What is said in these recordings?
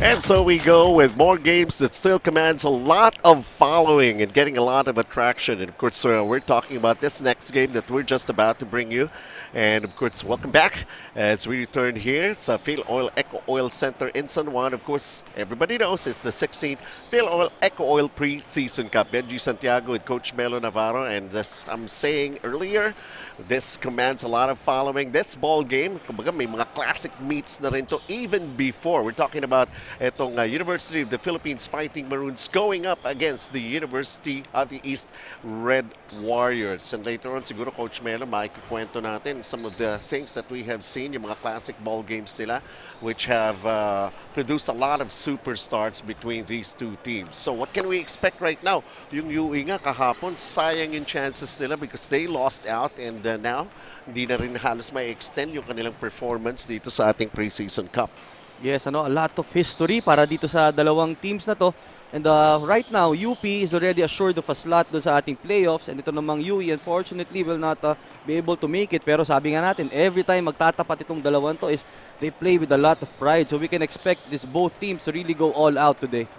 And so we go with more games that still commands a lot of following and getting a lot of attraction. And of course, we're talking about this next game that we're just about to bring you. And of course, welcome back as we return here. It's Filoil EcoOil Center in San Juan. Of course, everybody knows it's the 16th Filoil EcoOil Preseason Cup. Benji Santiago with Coach Melo Navarro. And as I'm saying earlier, this commands a lot of following. This ball game, kumbaga may mga classic meets na rin to even before. We're talking about itong University of the Philippines Fighting Maroons going up against the University of the East Red Warriors. And later on, siguro Coach Melo, makikikwento natin some of the things that we have seen, yung mga classic ball games nila, which have produced a lot of superstars between these two teams. So what can we expect right now? Yung UE nga kahapon, sayang yung chances nila because they lost out and now hindi na rin halos may extend yung kanilang performance dito sa ating preseason cup. Yes, a lot of history para dito sa dalawang teams na to. And right now, UP is already assured of a slot doon sa ating playoffs. And ito namang UE, unfortunately, will not be able to make it. Pero sabi nga natin, every time magtatapat itong dalawang to is they play with a lot of pride. So we can expect this both teams to really go all out today.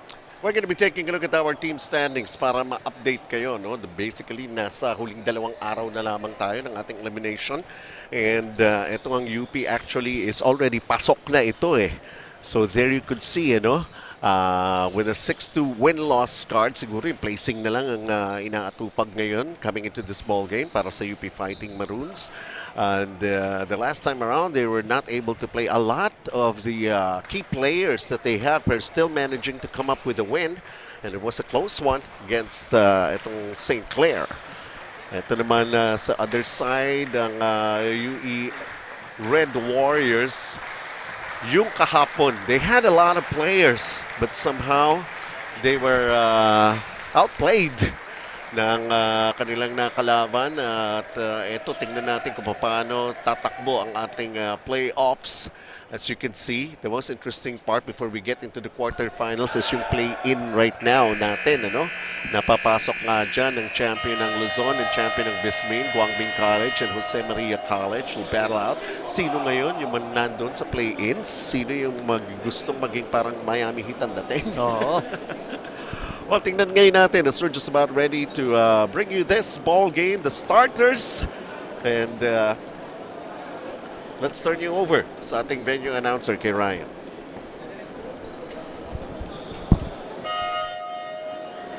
We're going to be taking a look at our team standings para ma-update kayo. No? Basically, nasa huling dalawang araw na lamang tayo ng ating elimination. And ito ang UP actually is already pasok na ito eh. So there you could see, with a 6-2 win-loss card, siguro yung placing na lang ang inaatupag ngayon coming into this ball game para sa UP Fighting Maroons. And the last time around, they were not able to play a lot of the key players that they have, but still managing to come up with a win. And it was a close one against itong St. Clair. Ito naman sa other side, ang UE Red Warriors. Yung kahapon, they had a lot of players, but somehow they were outplayed ng kanilang nakalaban. At ito, tingnan natin kung paano tatakbo ang ating playoffs. As you can see, the most interesting part before we get into the quarterfinals is yung play-in right now natin. Napapasok nga dyan ng champion ng Luzon and champion ng Vismin, Guangbing College and Jose Maria College will battle out. Sino ngayon yung nandun sa play-in? Sino yung gustong maging parang Miami Heat ang dating? Oo. Well, tingnan ngayon natin as we're just about ready to bring you this ball game, the starters. And let's turn you over sa ating venue announcer kay Ryan.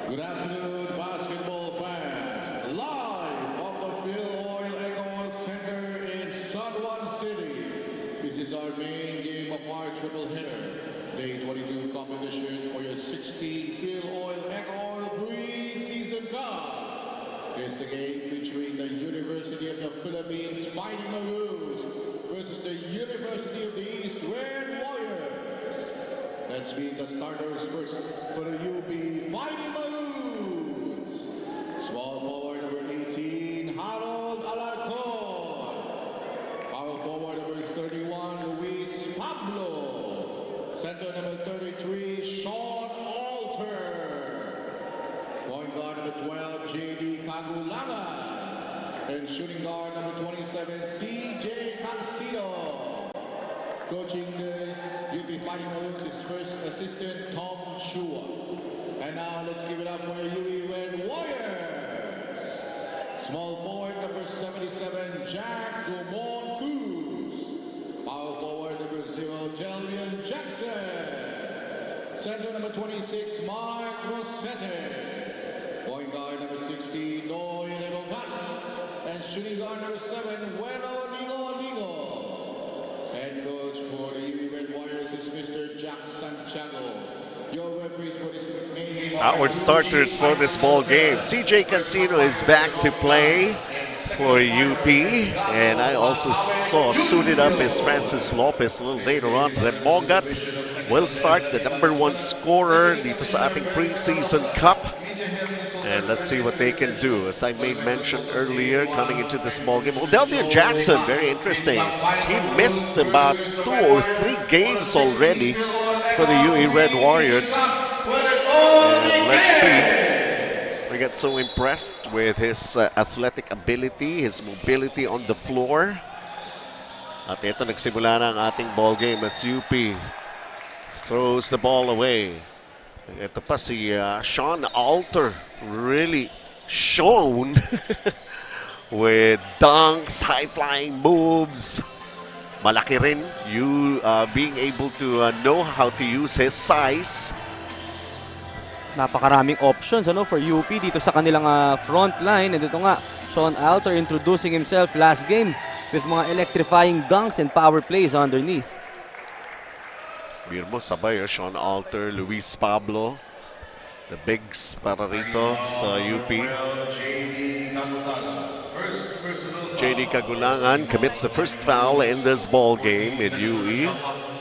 Good afternoon, basketball fans. Live from the Filoil EcoOil Center in San Juan City. This is our main game of our triple hitter. Day 22 competition for your 16 Filoil EcoOil Preseason Cup. It's the game featuring the University of the Philippines Fighting Maroons versus the University of the East Red Warriors. Let's meet the starters first for the UP Fighting Maroons. Small forward number 18, Harold Alarcon. Power forward number 31, Luis Pablo. Center number 33, Sean Alter. Point guard number 12, J.D. Kagulangan. And shooting guard number 27, C.J. Calcido. Coaching the UP Fighting Maroons is first assistant Tom Chua. And now let's give it up for the UE Red Warriors. Small forward number 77, Jack Dumont Cruz. Power forward number 0, Delvian Jackson. Center number 26, Mark Rosette. Point guard number 16, Noy Legogat. And shooting guard number 7, Bueno Nigo. Head coach for the UP Red Warriors is Mr. Jack Santiago. Your referees for this main game. Our starters for this ball game. CJ Cancino is back to play for UP. And I also saw suited up as Francis Lopez a little later on. Remogat will start, the number 1 scorer dito sa ating preseason cup. And let's see what they can do. As I made mention earlier, coming into this ball game, well, Delvian Jackson, very interesting. He missed about 2 or 3 games already for the UE Red Warriors. And let's see. We get so impressed with his athletic ability, his mobility on the floor. At ito, nagsimula na ang ating ball game as UP throws the ball away. Ito pa si Sean Alter really shown with dunks, high-flying moves. Malaki rin you being able to know how to use his size. Napakaraming options for UP dito sa kanilang front line. And ito nga, Sean Alter introducing himself last game with mga electrifying dunks and power plays underneath. Birmo sabay, Sean Alter, Luis Pablo, the bigs para rito sa UP. JD Kagulangan commits the first foul in this ball game in UE.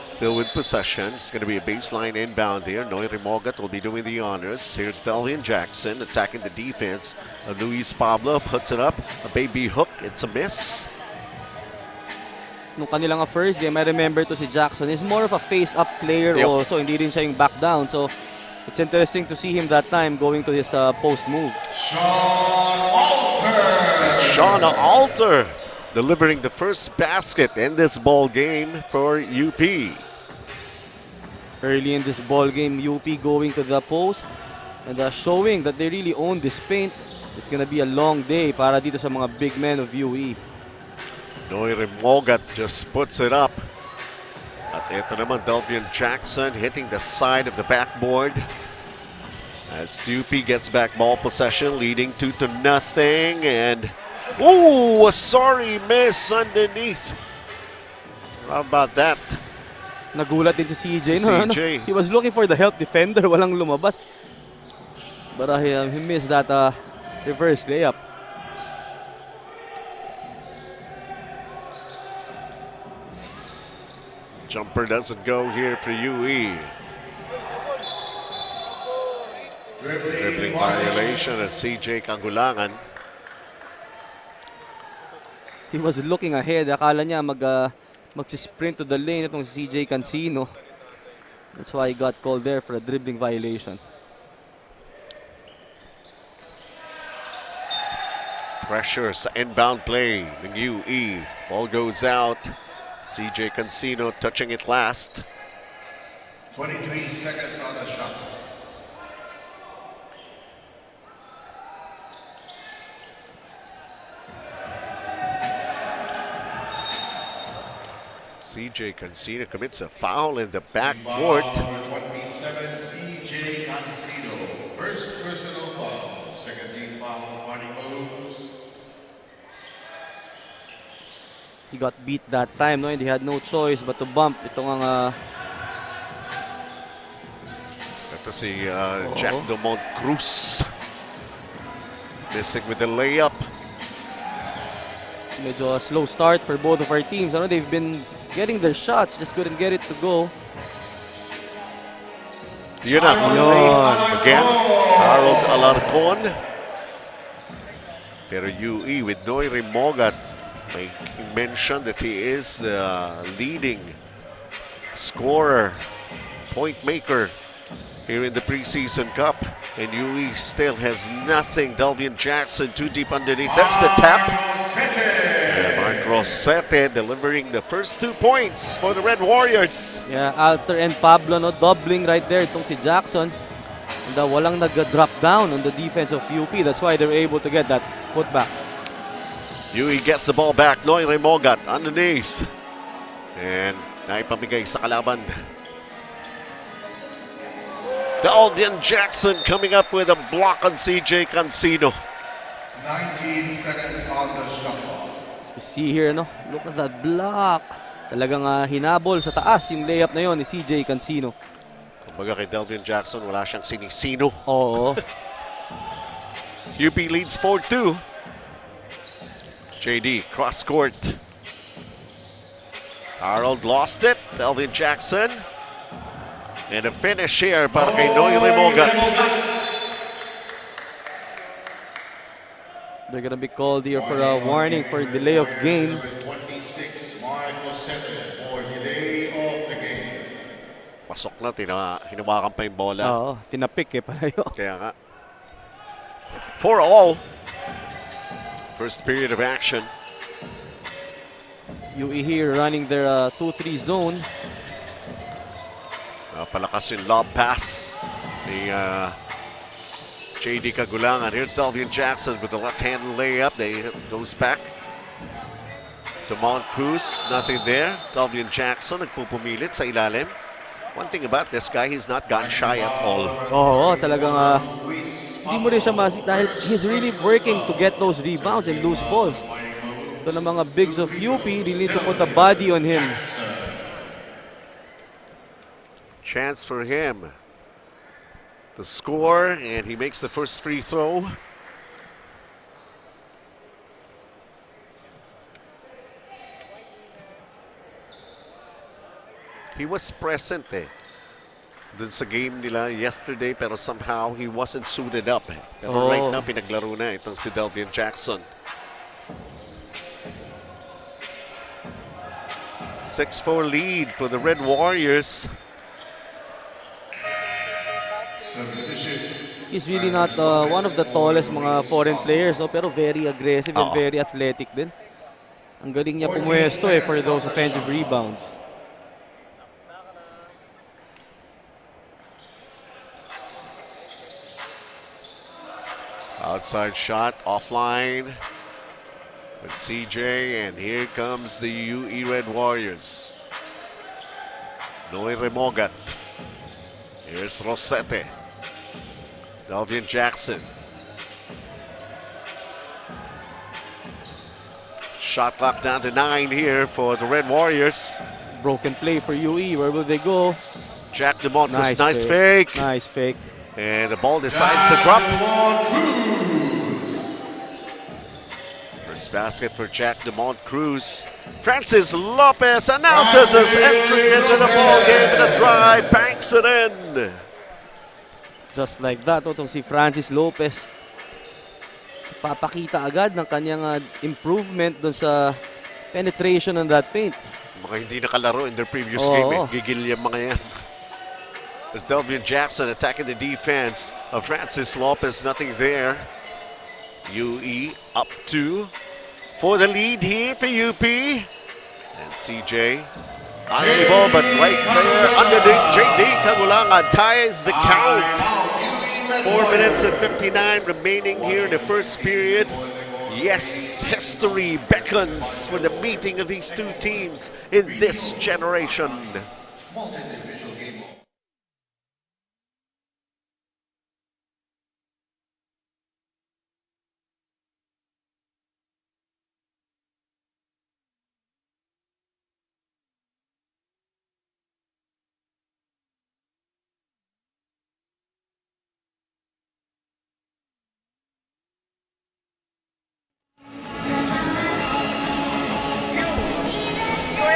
Still with possession. It's going to be a baseline inbound here. Noy Rimogat will be doing the honors. Here's Delvian Jackson attacking the defense. Luis Pablo puts it up. A baby hook. It's a miss. Nung kanilang first game, I remember to si Jackson is more of a face-up player also. Hindi rin siya yung back down. So, it's interesting to see him that time going to his post move. Sean Alter delivering the first basket in this ball game for UP. Early in this ball game, UP going to the post and showing that they really own this paint. It's gonna be a long day para dito sa mga big men of UE. Noy Rimogat just puts it up. At ito naman, Delvian Jackson hitting the side of the backboard. As UP gets back ball possession, leading 2-0. And oh, a sorry miss underneath. How about that? Nagulat din si CJ. Si CJ. He was looking for the help defender. Walang lumabas. But he missed that reverse layup. Jumper doesn't go here for UE. Dribbling violation of CJ Kagulangan. He was looking ahead. Akala niya mag-sprint to the lane itong si CJ Cancino. That's why he got called there for a dribbling violation. Pressure sa inbound play ng UE. Ball goes out. CJ Cancino touching it last. 23 seconds on the shot. CJ Cancino commits a foul in the backcourt. Number 27, CJ Cancino. First personal foul. Second team foul, fighting moves. He got beat that time, no? And he had no choice but to bump. Ito nga Ito si Jack Dumont Cruz. Missing with the layup. medyo a slow start for both of our teams. They've been getting their shots, just couldn't get it to go. Yun na. Again, Harold Alarcon. Pero UE with Noy Rimogat making mention that he is leading scorer, point maker here in the preseason cup. And UE still has nothing. Delvian Jackson too deep underneath. That's the tap. And Mark Rosette delivering the first 2 points for the Red Warriors. Yeah, Alter and Pablo doubling right there itong si Jackson. And walang nag-drop down on the defense of UP. That's why they're able to get that putback. UE gets the ball back. Noy Rimogat underneath. And naipamigay sa kalaban. Delvian Jackson coming up with a block on CJ Cancino. 19 seconds on the shot clock. We see here, look at that block. Talagang hinabol sa taas yung layup na yon ni CJ Cancino. Kumbaga kay Delvian Jackson, wala siyang sinisino. Oo. UP leads 4-2. JD, cross court. Harold lost it. Delvian Jackson. And a finish here para kay Noy Rimogat. They're gonna be called here for a warning for delay of game. 26, Mark Rosette for delay of the game. Pasok na, hinawakan pa yung bola. Oo, tinapik palayo. Kaya nga. 4-all. First period of action. UE here running their 2-3 zone. Palakas yung lob pass ni JD Kagulangan. Here's Delvian Jackson with the left-hand layup. They goes back to Mount Cruz. Nothing there. Delvian Jackson nagpupumilit sa ilalim. One thing about this guy, he's not gone shy at all. Oo, talagang hindi mo rin siya dahil he's really working to get those rebounds and loose balls. Ito ng mga bigs of UP, really need to put a body on him. Chance for him to score, and he makes the first free throw. He was present dun sa game nila yesterday, pero somehow he wasn't suited up. Pero right now, pinaglaro na itong si Delvian Jackson. 6-4 lead for the Red Warriors. He's really not one of the tallest mga foreign players, pero very aggressive and very athletic din. Ang galing niya pumuesto for those offensive rebounds. Outside shot, offline with CJ, and here comes the UE Red Warriors. Noe Remogat. Here's Rosete. Delvian Jackson. Shot clock down to 9 here for the Red Warriors. Broken play for UE. Where will they go? Jack DeMontis, nice fake. Nice fake. And the ball decides to drop. First basket for Jack DeMont Cruz. Francis Lopez announces his entry into the ball game in a drive, banks it in. Just like that, itong si Francis Lopez. Papakita agad ng kanyang improvement dun sa penetration on that paint. Mga hindi nakalaro in their previous game. Gigil yung mga yan. As Delvian Jackson attacking the defense of Francis Lopez, nothing there. UE up 2 for the lead here for UP. And CJ unable, but right there underneath JD Kagulangan ties the count. 4 minutes and 59 remaining here in the first period. Yes, history beckons for the meeting of these two teams in this generation.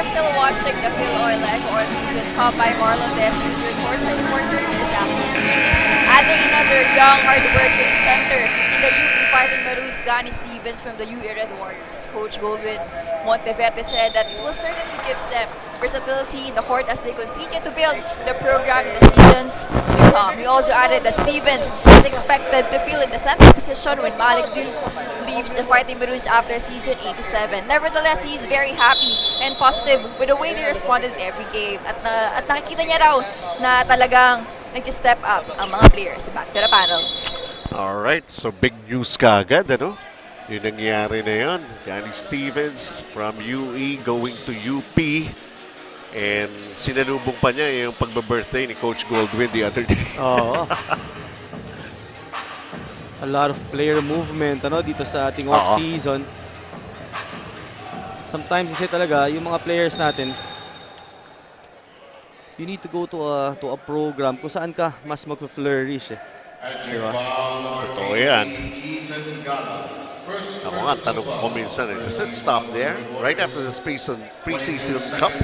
Still watching the Filoil EcoOil Preseason Cup by Marlon Desius reports and reporter this afternoon. Adding another young, hard-working center in the UP Fighting Maroons, Gani Stevens from the UE Red Warriors. Coach Goldwyn Monteverde said that it will certainly gives them versatility in the court as they continue to build the program in the seasons to come. He also added that Stevens is expected to fill in the center position when Malik Diouf leaves the Fighting Maroons after season 87. Nevertheless, he's very happy and positive with the way they responded in every game. At nakikita niya raw na talagang nag-step up ang mga players. Back to the panel. Alright, so big news kaagad, ano? Yung nangyari na yun. Gani Stevens from UE going to UP. And sinalubong pa niya yung pagbe-birthday ni Coach Goldwyn the other day. Oo. A lot of player movement dito sa ating off-season. Sometimes kasi talaga, yung mga players natin, you need to go to a program kung saan ka mas mag-flourish. Diba? Totoo yan. Ako nga, tanong ko minsan does it stop there? Right after the preseason cup?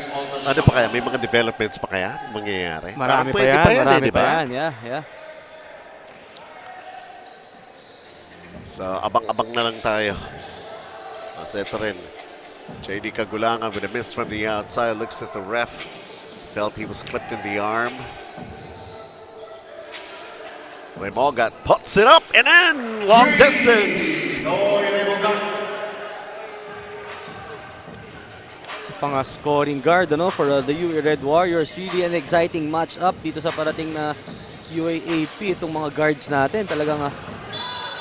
Ano pa kaya? May mga developments pa kaya mangyayari? Marami pa yan. Yeah. So, abang-abang na lang tayo. Kasi ito rin. JD Kagulangan with a miss from the outside. Looks at the ref. Felt he was clipped in the arm. Remogat puts it up and in! Long distance! pang scoring guard for the UE Red Warriors. Really an exciting match-up dito sa parating na UAAP. Itong mga guards natin talagang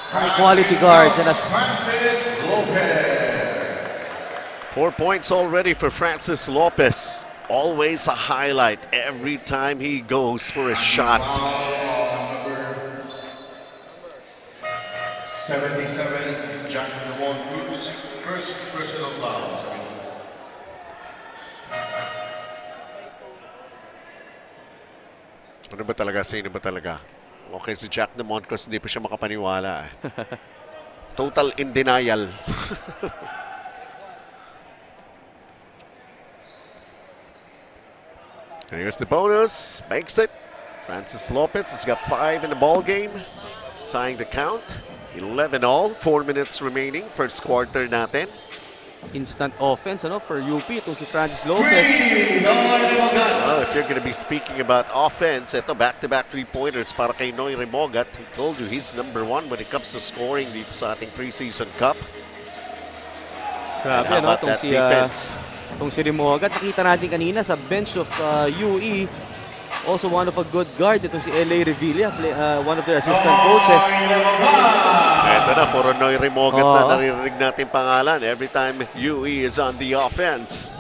high quality guards. And Francis Lopez. 4 points already for Francis Lopez. Always a highlight every time he goes for a shot. Number 77, Jack Devon Cruz. First personal foul. Ano ba talaga? Sino ba talaga? Okay, si Jack Demont kasi hindi pa siya makapaniwala. Total in denial. Here's the bonus. Makes it. Francis Lopez has got 5 in the ball game. Tying the count. 11 all. 4 minutes remaining. First quarter natin. instant offense for UP itong si Francis Lopez. Well, if you're going to be speaking about offense, ito back-to-back three-pointers para kay Noy Remogat. Who told you he's #1 when it comes to scoring dito sa ating preseason cup. Grabe, how about itong that defense? Itong si Remogat, nakita natin kanina sa bench of UE. Also one of a good guard, itong si LA Revilla, one of their assistant coaches. Ito na, puro Noy Remogat na naririnig natin pangalan every time UE is on the offense.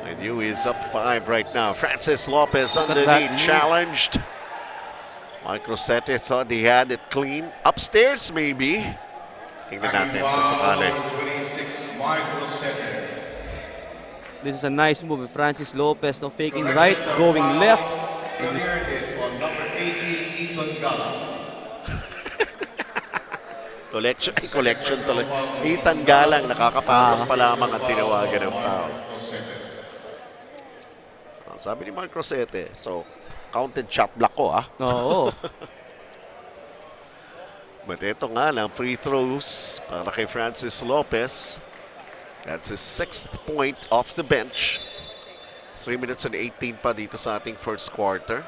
And UE is up 5 right now. Francis Lopez underneath, challenged. Mike Rossetti thought he had it clean. Upstairs, maybe. Tingnan natin kung sakali. 26, Mike Rossetti. This is a nice move. Francis Lopez faking right, going left. Here is on number 18, Ethan Gala. Collection talaga. Ethan Galang nakakapasok pa lamang ang tinawagan ng foul. Sabi ni Mike Rossetti, so counted shot block ko Oo. But ito nga lang, free throws para kay Francis Lopez. That's his 6th point off the bench. 3 minutes and 18 pa dito sa ating first quarter.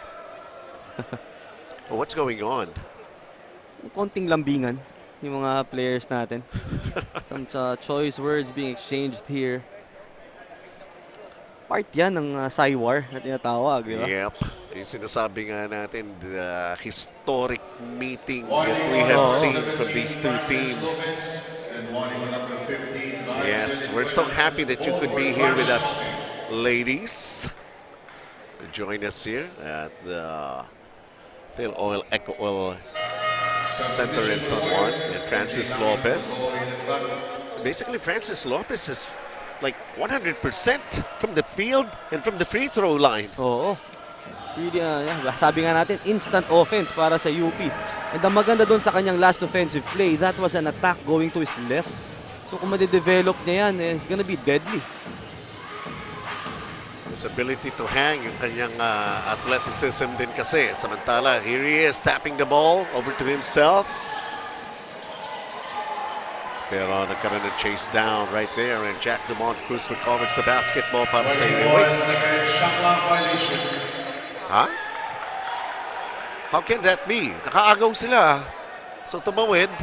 Oh, what's going on? Konting lambingan yung mga players natin. Some choice words being exchanged here. Part yan ng Cywar na tinatawag, di ba? Yep. Yung sinasabi nga natin, the historic meeting that we have seen from these two teams. Yes, we're so happy that you could be here with us, ladies. Join us here at the Filoil EcoOil Center in San Juan. And Francis Lopez. Basically, Francis Lopez is like 100% from the field and from the free throw line. Oo. Really, sabi nga natin, instant offense para sa UP. And ang maganda doon sa kanyang last offensive play, that was an attack going to his left. So kung ma-develop niya yan, it's gonna be deadly. His ability to hang, yung kanyang athleticism din kasi. Samantala, here he is tapping the ball over to himself. Pero nagkaroon ng chase down right there and Jack Dumont Cruz recovers the basketball para sa UAA. Huh? How can that be? Nakaagaw sila. So tumawid.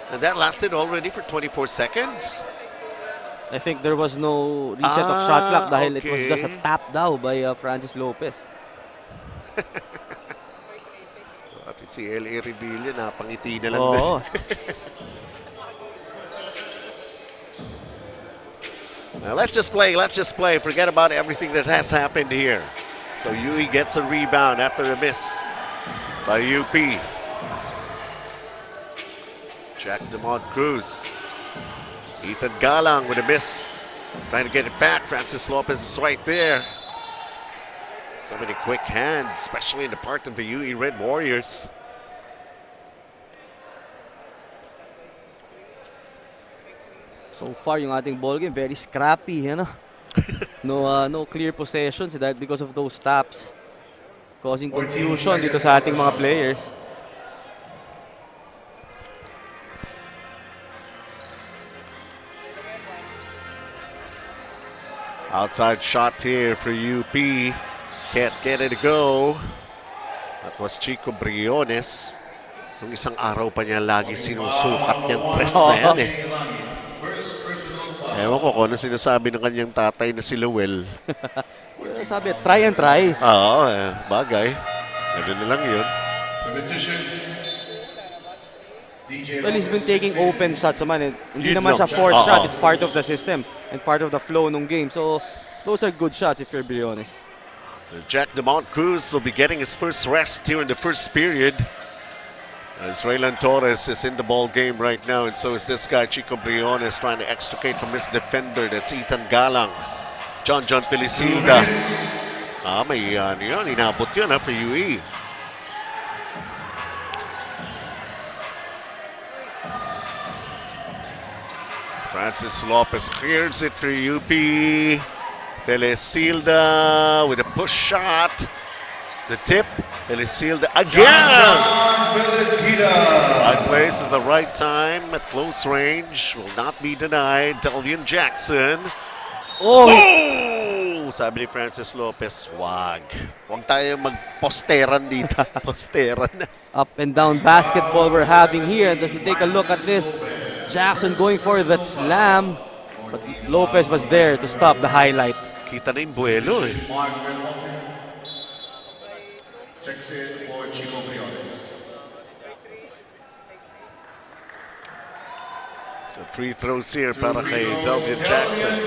And that lasted already for 24 seconds. I think there was no reset of shot clock dahil it was just a tap daw by Francis Lopez. At si LA Revilla, napangiti na lang din. Now let's just play. Forget about everything that has happened here. So UE gets a rebound after a miss by UP. Jack Demont Cruz. Ethan Galang with a miss. Trying to get it back. Francis Lopez is right there. So many quick hands, especially in the part of the UE Red Warriors. So far, yung ating ball game, very scrappy. No clear possessions dahil because of those taps. Causing confusion dito sa ating mga players. Outside shot here for UP. Can't get it to go. That was Chico Briones. Nung isang araw pa niya lagi sinusukat niyang press na yan . Ewan ko kung ano sinasabi ng kanyang tatay na si Lowell. Sabi, try and try. Oo, bagay. Ano na lang yun. Substitution. DJ Well, he's been taking open shots naman. Hindi Yun naman lang. siya forced Oo. shot. It's part of the system and part of the flow ng game. So, those are good shots if you're being honest. Jack DeMont Cruz will be getting his first rest here in the first period. As Raylan Torres is in the ball game right now, and so is this guy, Chico Briones, trying to extricate from his defender. That's Ethan Galang. John Felicilda. May yun. Inabot yun for UE. Francis Lopez clears it for UP. Felicilda with a push shot. The tip, Felicilda again! Right place at the right time at close range. Will not be denied. Delvian Jackson. Oh! Sabi ni Francis Lopez, wag. Huwag tayo magposteran dito. Posteran. Up and down basketball we're having here. And if you take a look at this, Jackson going for that slam. But Lopez was there to stop the highlight. Kita na yung buwelo eh. Mark Belmonte checks in for Chico Briones. So free throws here para kay Delvian Jackson.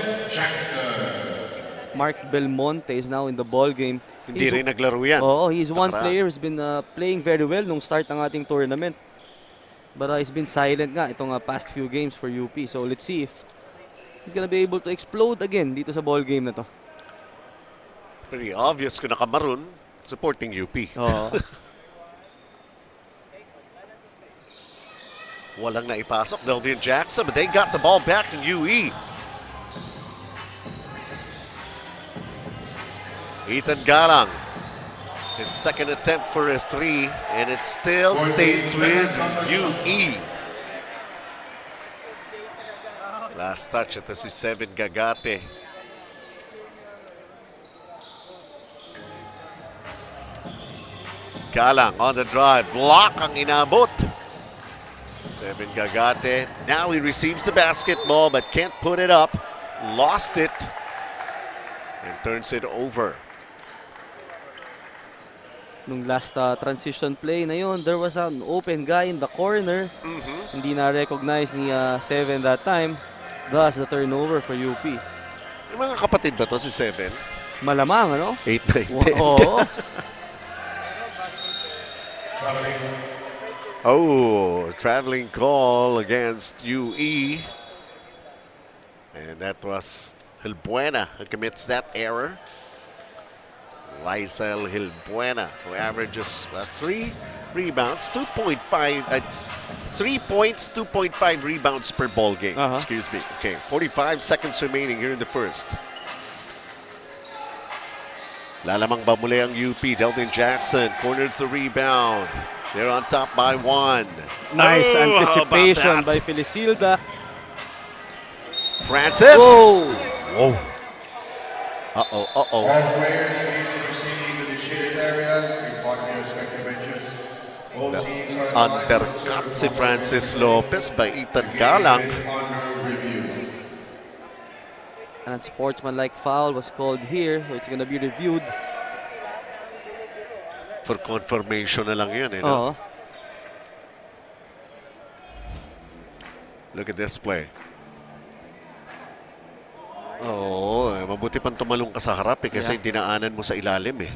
Mark Belmonte is now in the ball game. Hindi rin naglaro yan. He's one player who's been playing very well nung start ng ating tournament. But he's been silent nga itong past few games for UP. So let's see if he's gonna be able to explode again dito sa ball game na to. Pretty obvious kung nakamaroon supporting UP. Walang naipasok, Delvian Jackson, but they got the ball back in UE. Ethan Galang, his second attempt for a three, and it still stays with UE. Last touch, ito si Seven Gagate. Galang on the drive, block ang inabot. Seven Gagate, now he receives the basketball but can't put it up. Lost it and turns it over. Nung last transition play na yun, there was an open guy in the corner. Hindi na-recognize ni Seven that time. Thus, the turnover for UP. Yung mga kapatid ba to si Seven? Malamang, ano? 8, 9, 10. Oo. Traveling call against UE. And that was Hilbuena who commits that error. Lysel Hilbuena, who averages 3 rebounds, 2.5, 3 points, 2.5 rebounds per ball game. Excuse me. Okay, 45 seconds remaining here in the first. Lalamang ba muli ang UP? Delvin Jackson corners the rebound. They're on top by 1. Nice anticipation by Felicilda. Francis. Whoa. All players please proceed to the shaded area in front of your respective benches. All teams are Undercut si Francis Lopez by Ethan Galang. under review. And a sportsmanlike foul was called here, so it's gonna be reviewed. For confirmation na lang yun, eh, no? Look at this play. Mabuti pang tumalong ka sa harap kasi dinaanan mo sa ilalim eh.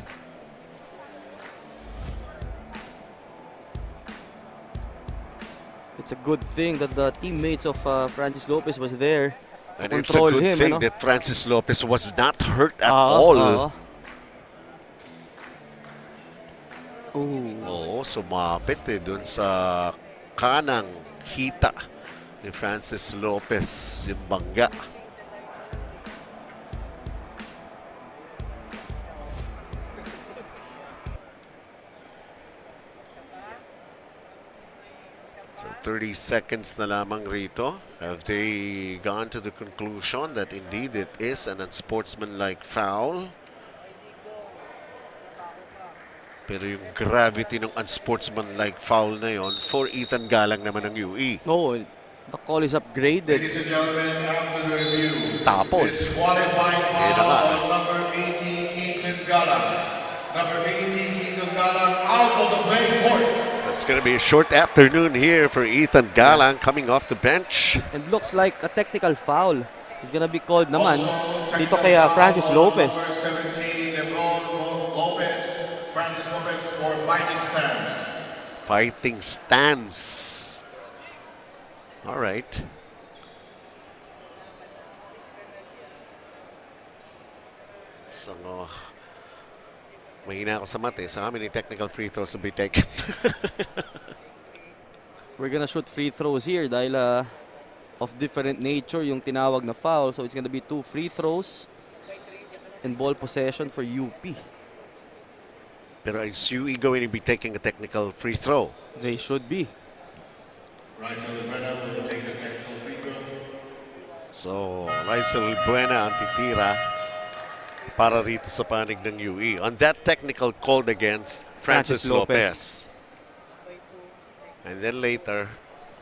It's a good thing that the teammates of Francis Lopez was there to And it's a control good him. thing that Francis Lopez was not hurt at all. Sumapit dun sa kanang hita ni Francis Lopez, yung bangga. So 30 seconds na lamang rito. Have they gone to the conclusion that indeed it is an unsportsmanlike foul? Pero yung gravity ng unsportsmanlike foul na yon for Ethan Galang naman ng UE. The call is upgraded. Ladies and gentlemen, after the review, Tapon. disqualifying Ayun na nga. foul on number 80, Keaton Galang. Number 80, Keaton Galang out of the playing court. It's going to be a short afternoon here for Ethan Galang coming off the bench. And looks like a technical foul is gonna be called naman Also, dito technical kay foul Francis on Lopez. Number 17, Lebron Lopez. Francis Lopez for fighting stance. Fighting stance. All right. So, mahina ako sa mate. So, how many technical free throws will be taken? We're gonna shoot free throws here dahil of different nature yung tinawag na foul. So it's gonna be 2 free throws and ball possession for UP. Pero is UE going to be taking a technical free throw? They should be. Rysel Buena will take the technical free throw. So, Rysel Buena ang titira para rito sa panig ng UE. On that technical called against Francis Lopez. And then later,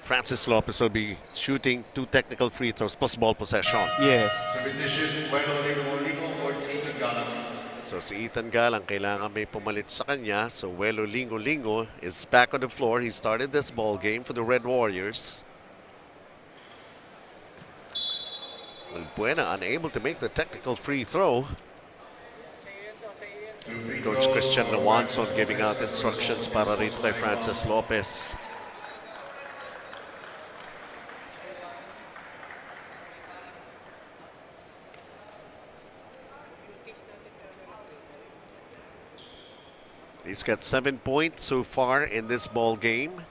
Francis Lopez will be shooting 2 technical free throws plus ball possession. Yes. Substitution, bueno, legal for Keaton Galang. So si Ethan Galang kailangan may pumalit sa kanya. So Welo Lingo is back on the floor. He started this ball game for the Red Warriors. Well, Buena unable to make the technical free throw. Coach Christian Lawanson giving out instructions para rito kay Francis Lopez. He's got 7 points so far in this ball game.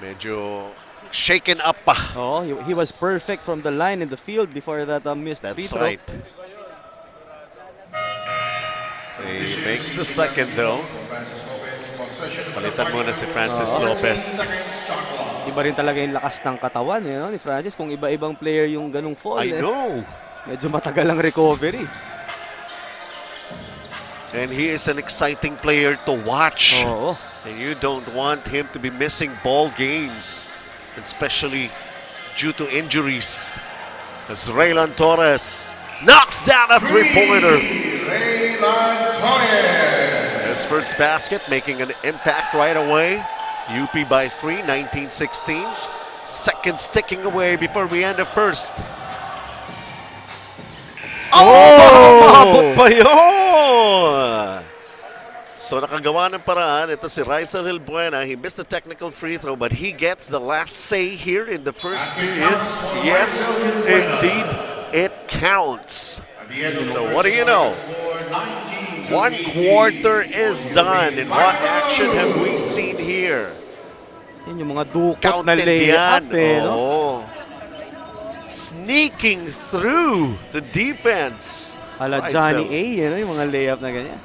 Medyo shaken up pa. Oh, he was perfect from the line in the field before that missed free That's throw. right. He makes the second though. Palitan muna si Francis Lopez. Iba rin talaga yung lakas ng katawan no, ni Francis. Kung iba-ibang player yung ganung fall. I know. Medyo matagal ang recovery. And he is an exciting player to watch. Oo. And you don't want him to be missing ball games, especially due to injuries. As Raylan Torres knocks down a three-pointer. Raylan Torres. His first basket, making an impact right away. UP by 3, 19-16. Second sticking away before we end the first. Oh! Pa yun! So nakagawa ng paraan. Ito si Rysel Buena. He missed a technical free throw, but he gets the last say here in the first period. Yes, indeed, it counts. So what do you know? 1 quarter is done. And what action have we seen here? Yan yung mga dukot na Counted layup yan. no? Oo. Sneaking through the defense. Ala Rysel. Johnny A, yan yung mga layup na ganyan.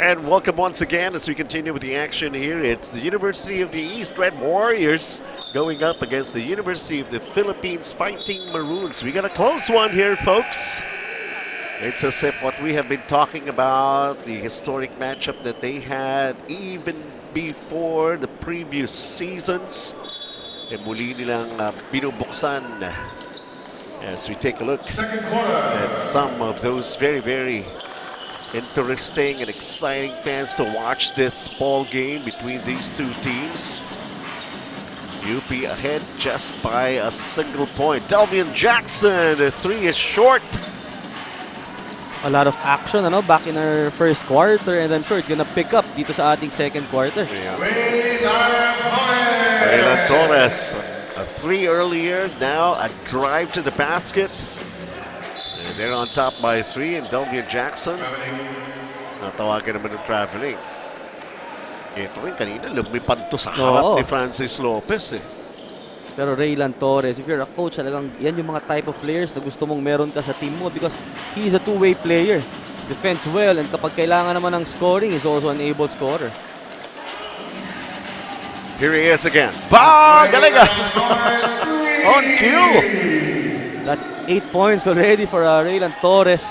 And welcome once again as we continue with the action here. It's the University of the East Red Warriors going up against the University of the Philippines Fighting Maroons. We got a close one here, folks. It's as if what we have been talking about, the historic matchup that they had even before the previous seasons, e muli nilang binubuksan as we take a look at some of those very, very interesting and exciting fans to watch this ball game between these two teams. UP ahead just by a single point. Delvian Jackson, the 3 is short. A lot of action back in our first quarter, and I'm sure it's gonna pick up dito sa ating second quarter. Yeah. Raylan Torres, a three earlier. Now a drive to the basket. And they're on top by 3. And Delvin Jackson. Natawagan naman ng traveling. Ito rin kanina, lumipad to sa harap ni Francis Lopez eh. Pero Raylan Torres, if you're a coach, talagang yan yung mga type of players na gusto mong meron ka sa team mo because he's a two-way player. Defends well, and kapag kailangan naman ng scoring, he's also an able scorer. Here he is again. Bah! Galing ah! On cue! That's 8 points already for Raylan Torres.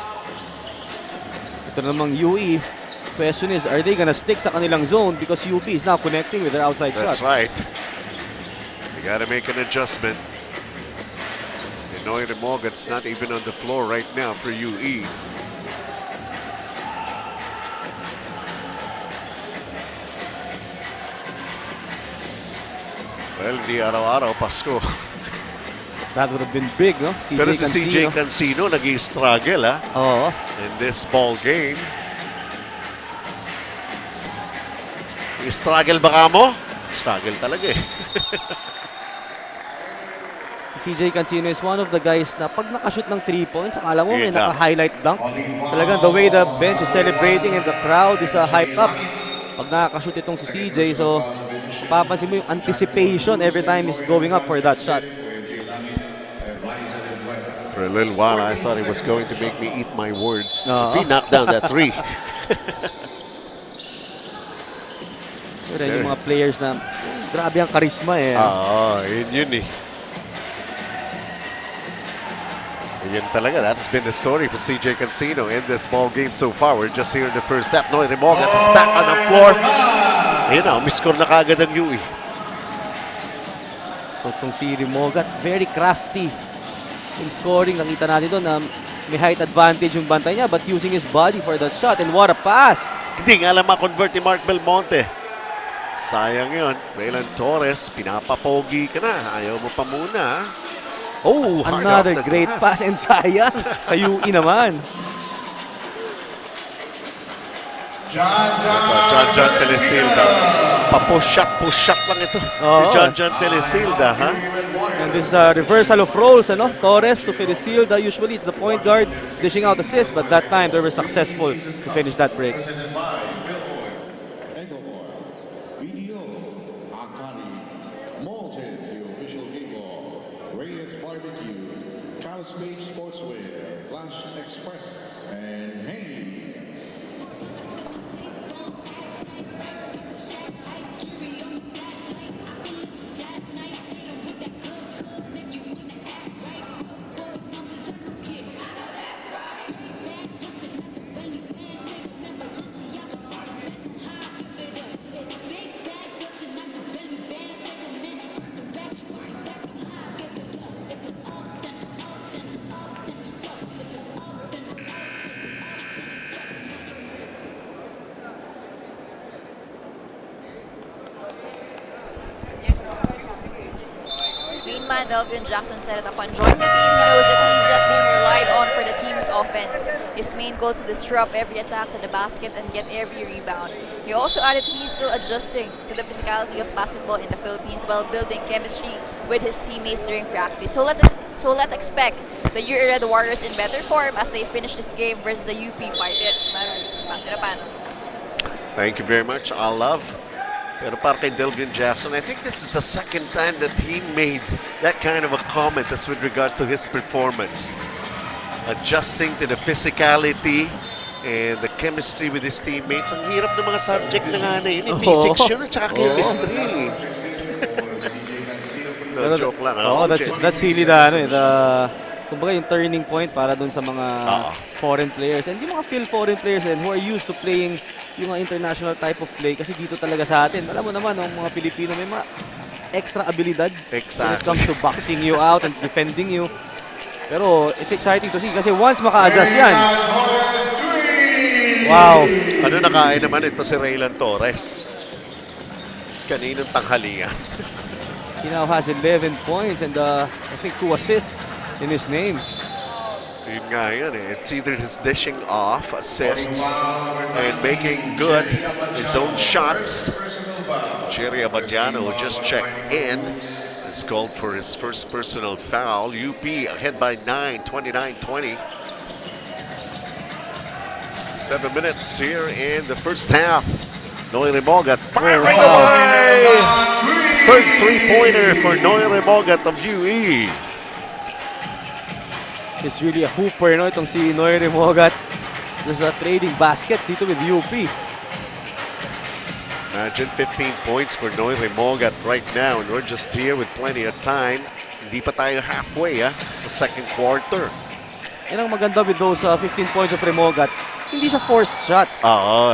Ito namang UE. Question is, are they gonna stick sa kanilang zone because UP is now connecting with their outside shots? That's right. You gotta make an adjustment. Noy Remogat's not even on the floor right now for UE. Well, di araw-araw, Pasko. That would have been big, no? Pero si CJ Cancino nag-i-struggle in this ball game. I-struggle ba ka mo? Struggle talaga eh. Si CJ Cancino is one of the guys na pag nakashoot ng 3 points, akala mo may naka-highlight dunk. Talagang the way the bench is celebrating and the crowd is hyped up. Pag nakakashoot itong si CJ, so papansin mo yung anticipation every time he's going up for that shot. For a little while, I thought he was going to make me eat my words. If he knocked down that 3. So, yung mga players na grabe ang karisma eh. Yun eh. Yan talaga, that's been the story for CJ Cancino in this ball game so far. We're just here in the first set. Noy Remogat is back on the floor. Ayun na, umiscore na kagad ang UE. So itong si Remogat, very crafty in scoring. Nakita natin doon na may height advantage yung bantay niya but using his body for that shot. And what a pass! Hindi nga alam ma-convert ni Mark Belmonte. Sayang yun. Raylan Torres, pinapapogi ka na. Ayaw mo pa muna. Oh, another great pass and sayang sa UE naman. John Felicilda. Pa-push shot lang ito. Si John Felicilda, ha? And this reversal of roles, Torres to Felicilda. Usually it's the point guard dishing out assists, but that time they were successful to finish that break. Stage Sportswear, Flash Express, and Haynes. Delvin Jackson said that upon joining the team, he knows that he's not being relied on for the team's offense. His main goal is to disrupt every attack to the basket and get every rebound. He also added he's still adjusting to the physicality of basketball in the Philippines while building chemistry with his teammates during practice. So let's expect the Red Warriors in better form as they finish this game versus the UP Fighter. Thank you very much, Alav. Pero para kay Delvin Jackson, I think this is the second time that he made that kind of a comment as with regards to his performance. Adjusting to the physicality and the chemistry with his teammates. Ang hirap ng mga subject na nga na yun. Physics yun at saka chemistry. No, joke lang. That's really kumbaga yung turning point para dun sa mga foreign players. And yung mga foreign players who are used to playing yung mga international type of play kasi dito talaga sa atin. Alam mo naman, ang mga Pilipino may mga extra abilidad when it comes to boxing you out and defending you. Pero it's exciting to see kasi once maka-adjust yan. Wow. Ano nakain naman ito si Raylan Torres? Kaninang tanghalian. He now has 11 points and I think 2 assists in his name. Yun nga yun eh. It's either his dishing off, assists, and making good his own shots. Jerry Abadiano just checked in. is called for his first personal foul. UP ahead by 9, 29-20. 7 minutes here in the first half. Noy Remogat firing away! Third three-pointer for Noy Remogat of UE. It's really a hooper, no? Itong si Noy Remogat. Just trading baskets dito with UP. Imagine 15 points for Noy Remogat right now, and we're just here with plenty of time. Hindi pa tayo halfway sa second quarter. Yan ang maganda with those 15 points of Remogat. Hindi siya forced shots. Oo.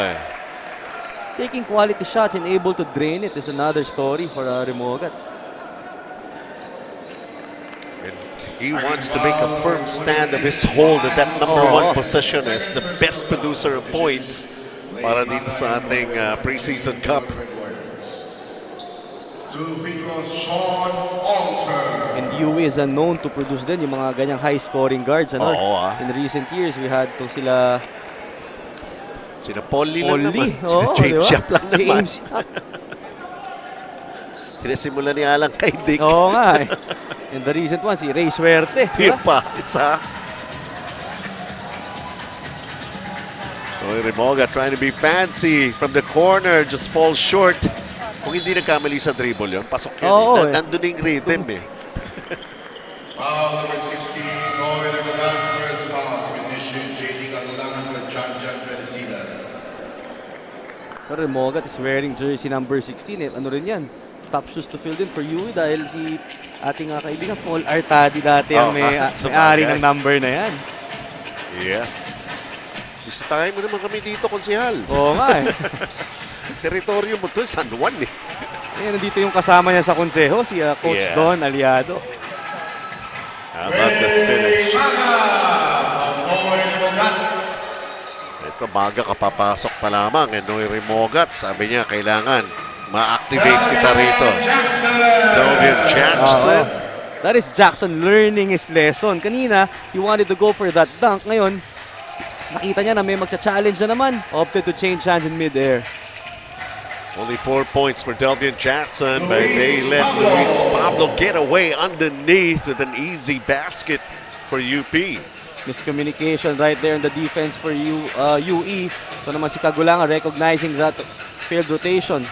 Taking quality shots and able to drain it is another story for Remogat. And he wants to make a firm stand of his hold at that number one position as the best producer of points para dito sa ating preseason cup. And UE is known to produce din yung mga ganyang high-scoring guards. Ano? In recent years, we had itong sila Polly lang naman. James Yap lang naman. Tinasimula niya lang kay Dick. Oo nga eh. In the recent one, si Ray Suerte. Yun pa, isa. Noy Remogat trying to be fancy from the corner, just falls short. Kung hindi nagkamali sa dribble yun, pasok yun. Nandun yung rhythm eh. Foul number 16, Noy Remogat, first foul. Submission, JD Kagulangan with Champion Preseason. Pero Remogat is wearing jersey number 16 eh. Ano rin yan? Top shoes to fill din for UE dahil si ating kaibigan Paul Artadi dati ang may-ari ng number na yan. Yes. Bisitahin mo naman kami dito, konsihal. Oo nga eh. Teritoryo mo to, San Juan eh. Nandito yung kasama niya sa konseho, si Coach Don Aliado. How about this finish? Ito, baga kapapasok pa lamang. And Noy Remogat, sabi niya, kailangan ma-activate kita rito. Delvin Jackson. That is Jackson learning his lesson. Kanina, he wanted to go for that dunk. Ngayon, nakita niya na may magcha-challenge na naman. Opted to change hands in mid-air. Only 4 points for Delvin Jackson, but they let Luis Pablo get away underneath with an easy basket for UP. Miscommunication right there in the defense for UE. Ito naman si Kagulangan recognizing that failed rotation.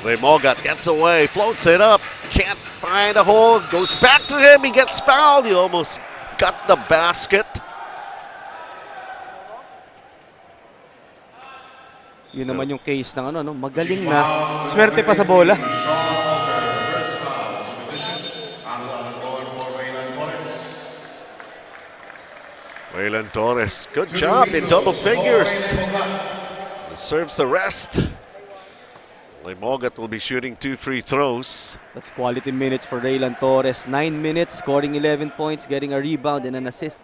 Remogat gets away, floats it up, can't find a hole, goes back to him, he gets fouled, he almost got the basket. Yun naman yung case ng magaling na. Swerte pa sa bola. Waylon Torres, good job in double figures. Serves the rest. Remogat will be shooting 2 free throws. That's quality minutes for Raylan Torres. 9 minutes, scoring 11 points, getting a rebound and an assist.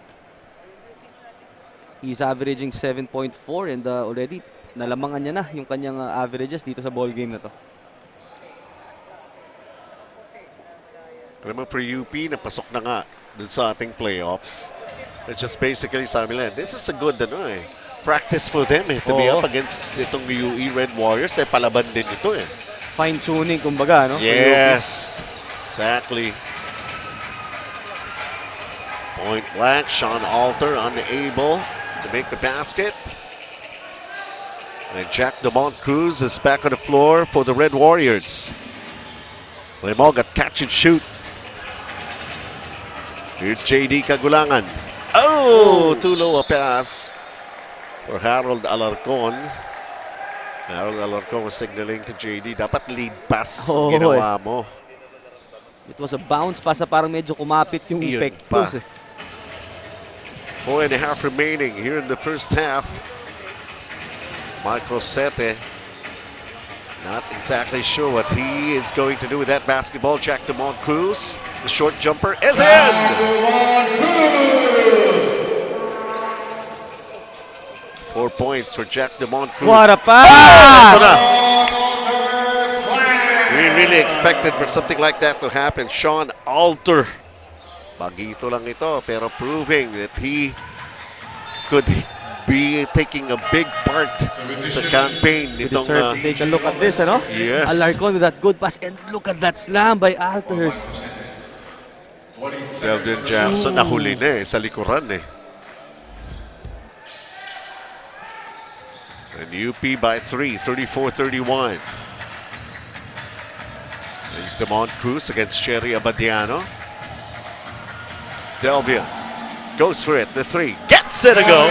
He's averaging 7.4 and already nalamangan niya na yung kanyang averages dito sa ball game na to. Naman for UP, napasok na nga dun sa ating playoffs. It's just basically sabi nila, this is a good practice for them to be up against itong UE Red Warriors. Palaban din ito eh. Fine-tuning kumbaga, no? Yes, exactly. Point blank, Sean Alter unable to make the basket. And Jack DeMont Cruz is back on the floor for the Red Warriors. Remogat catch and shoot. Here's JD Kagulangan. Oh, too low a pass for Harold Alarcon. Harold Alarcon was signaling to JD, dapat lead pass ginawa mo. It was a bounce pass na parang medyo kumapit yung Pectus. 4.5 remaining here in the first half. Mike Rosete, not exactly sure what he is going to do with that basketball. Jack DeMont Cruz, the short jumper is in! 4 points for Jack DeMont Cruz. What a pass! We really expected for something like that to happen. Sean Alter. Bagito lang ito, pero proving that he could be taking a big part sa campaign We nitong deserve to take a look at this, ano? yes. Alarcon with that good pass. And look at that slam by Alters. Delvin Jackson nahuli na sa likuran And UP by 3, 34-31. There's Demont Cruz against Cherry Abadiano. Delvin goes for it, the 3, gets it a go!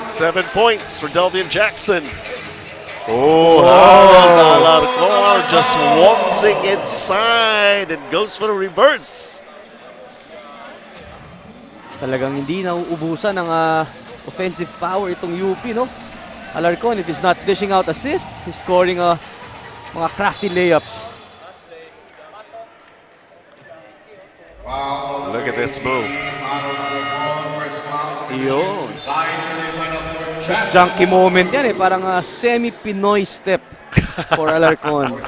7 points for Delvin Jackson. Oh, Alarcon just waltzing inside and goes for a reverse. Talagang hindi nauubusan ng offensive power itong UP, no? Alarcon, if he's not dishing out assist, he's scoring mga crafty layups. Look at this move. Yun. Junky moment yan parang semi-Pinoy step for Alarcon.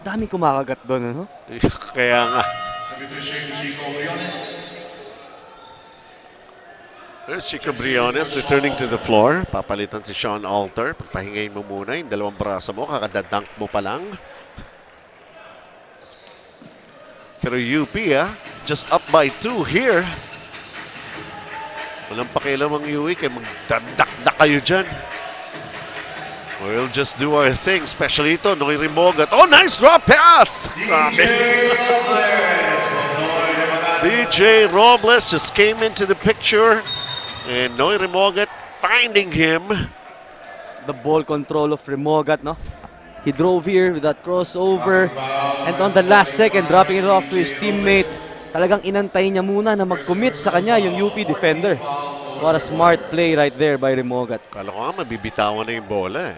Dami kumakagat doon, ano? Kaya nga. There's Chico Briones returning to the floor. Papalitan si Sean Alter. Pagpahingayin mo muna yung dalawang braso mo. Kakadadunk mo pa lang. Pero UP just up by 2 here. Walang pakialam ang UE kaya magdadak-dak kayo dyan. We'll just do our thing. Especially ito, Noy Rimogat. Oh, nice drop pass! Grabe. DJ Robles just came into the picture. And Noy Rimogat finding him. The ball control of Rimogat, no? He drove here with that crossover. And on the last second, dropping it off to his teammate. Talagang inantay niya muna na mag-commit sa kanya yung UP defender. What a smart play right there by Rimogat. Kala ko nga mabibitawan na yung bola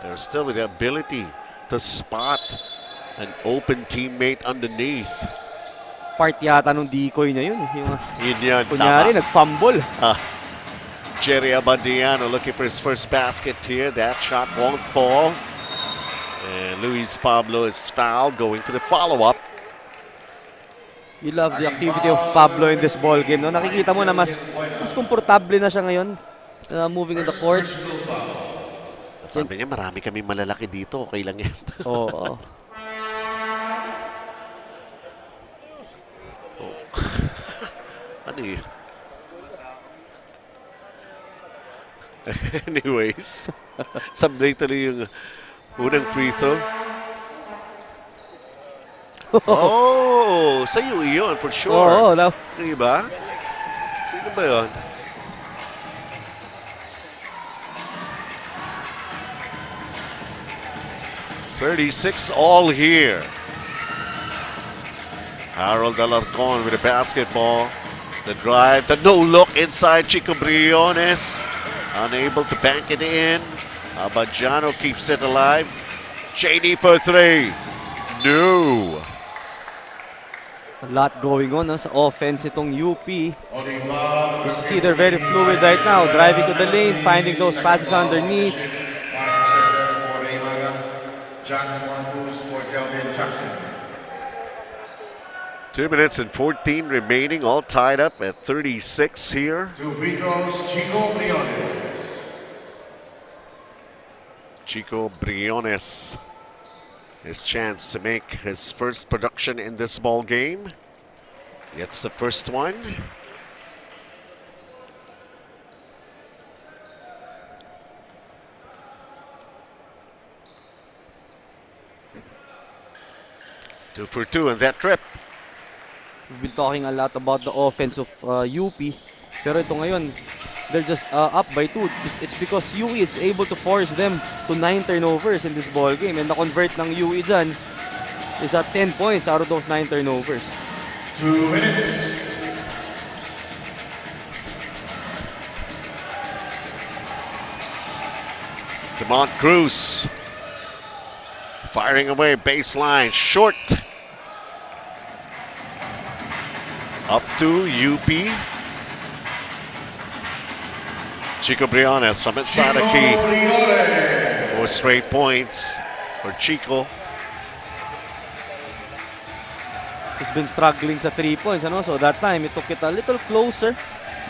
They're still with the ability to spot an open teammate underneath. Part yata nung decoy niya yun. Yun yan, Kunyari, nag-fumble. Jerry Abadiano looking for his first basket here. That shot won't fall. And Luis Pablo is fouled, going for the follow-up. You love the activity of Pablo in this ball game. No? Nakikita mo na mas komportable na siya ngayon moving in the court. At sabi niya, marami kami malalaki dito. Okay lang yan. Oo. Ano yun? Anyways, sablay tuloy yung unang free throw. Oh, sa'yo yun for sure. Oo, no. Diba? Sino ba yun? .36 all here. Harold Alarcon with a basketball. The drive, the no-look inside Chico Briones. Unable to bank it in. Abadiano keeps it alive. JD for 3. No. A lot going on sa offense itong UP. You see they're very fluid right now. Driving to the lane, finding those passes underneath. 2 minutes and 14 remaining, all tied up at 36 here. Two free throws, Chico Briones. Chico Briones, his chance to make his first production in this ball game. Gets the first one. Two for two in that trip. We've been talking a lot about the offense of UP. Pero ito ngayon, they're just up by 2. It's because UE is able to force them to 9 turnovers in this ball game. And na-convert ng UE dyan is at 10 points out of those 9 turnovers. 2 minutes. Demont Cruz firing away baseline, short. Up to UP. Chico Briones from inside a key. 4 straight points for Chico. He's been struggling sa 3 points, ano? So that time, he took it a little closer.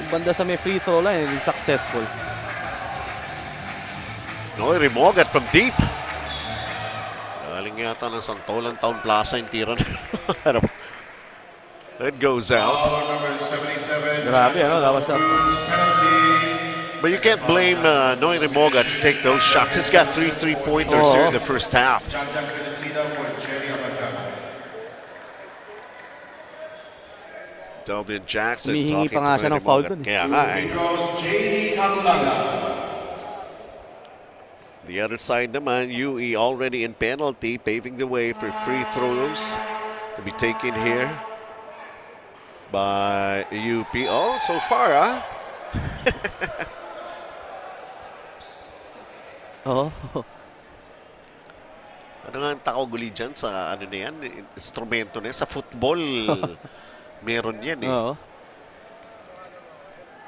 Yung banda sa may free throw line, and he's successful. Noy Remogat from deep. Galing yata ng Santolan Town Plaza yung tira na. It goes out. Number 77. Grabe, ano? That was a... But you can't blame Noy Remogat to take those shots. He's got 3 3-pointers here in the first half. Delvin Jackson Humihingi talking pa nga to siya Noy ng foul Remogat. dun eh. Kaya nga eh. The other side naman, UE already in penalty, paving the way for free throws to be taken here by UP. Oh, so far, Oo. Ano nga ang takoguli dyan sa ano na yan, instrumento na yan, sa football. Meron yan eh. Oo.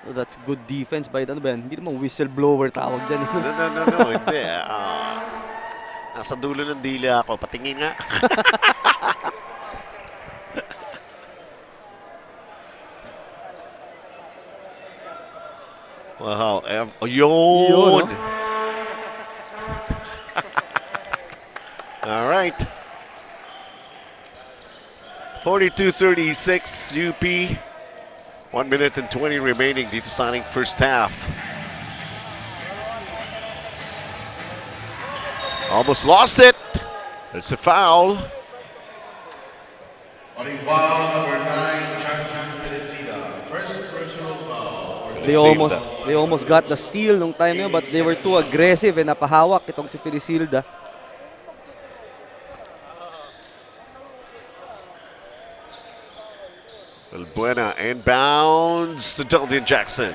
So that's good defense by the Ben. Hindi naman whistleblower tawag dyan. No, hindi. Nasa dulo ng dila ako. Patingin nga. Wow. Yun. All right. 42-36 UP. 1 minute and 20 remaining dito sa ating first half. Almost lost it. It's a foul. On foul number 9, Chanjan Felicita. First personal foul. They almost got the steal nung time yun, but they were too aggressive and napahawak itong si Felicilda. Valbuena inbounds to Delvin Jackson.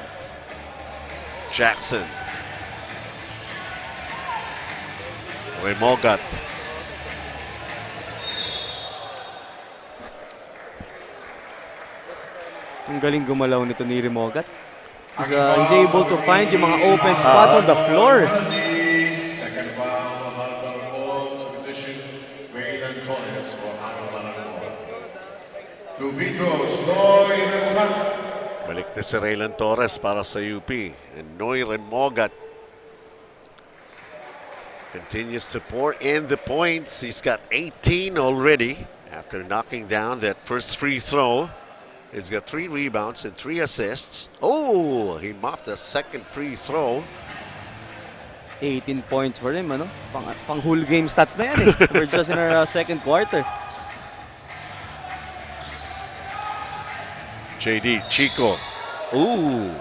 Jackson. Remogat. Ang galing gumalaw nito ni Remogat. He's able to find yung mga open spots on the floor. Second foul on Alvaro submission. Raylan Torres for Alvaro. Two free throws. Noy Remogat. Balik na si Raylan Torres para sa UP. And Noy Remogat continues to pour in the points. He's got 18 already after knocking down that first free throw. He's got 3 rebounds and 3 assists. Oh, he muffed a second free throw. 18 points for him, ano? Pang whole game stats na yan eh. We're just in our second quarter. JD Chico. Ooh.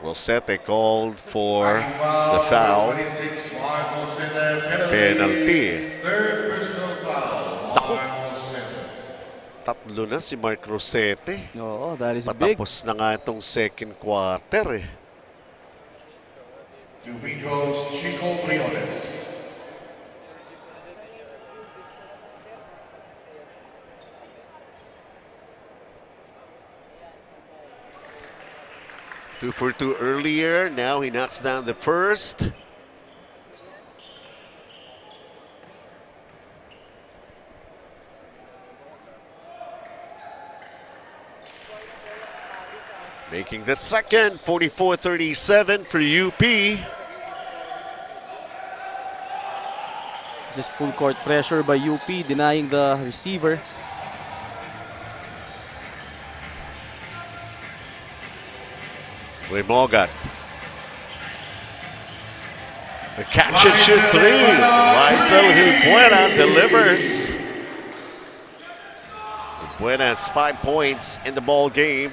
Rosette called for the foul. Penalty. Third personal foul. Marcos Center. Tatlo na si Mark Rosette. Oo, that is big. Patapos na nga itong second quarter eh. Two free throws. Chico Briones. Two for two earlier. Now he knocks down the first. Making the second, 44-37 for UP. This is full court pressure by UP, denying the receiver. Remogat. The catch and shoot three. Rizal Hilbuena delivers. Hilbuena has 5 points in the ball game.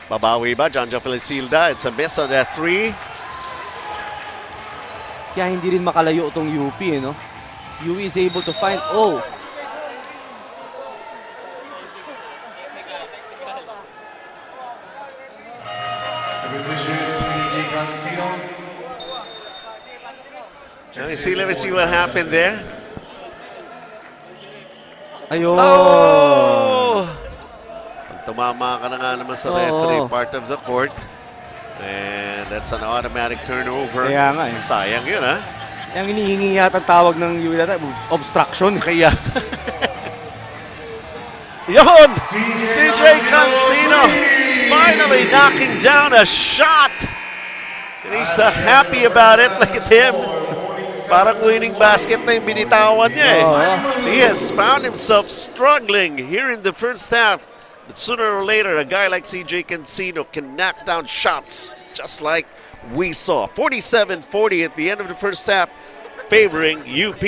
Babawi ba? John Felicilda. It's a miss on that 3. Kaya hindi rin makalayo itong UP, eh, no? UP is able to find, oh! Let me see what happened there. Ayun! Oh! Tumama ka na nga naman sa referee part of the court. And that's an automatic turnover. Kaya nga eh. Sayang yun, ha? Yung hinihingi yata tawag ng UP data, obstruction. Kaya, yon! CJ Cancino finally knocking down a shot. And he's happy about it. Look at him. Parang winning basket na yung binitawan niya eh. He has found himself struggling here in the first half. But sooner or later, a guy like CJ Cancino can knock down shots just like we saw. 47-40 at the end of the first half, favoring UP.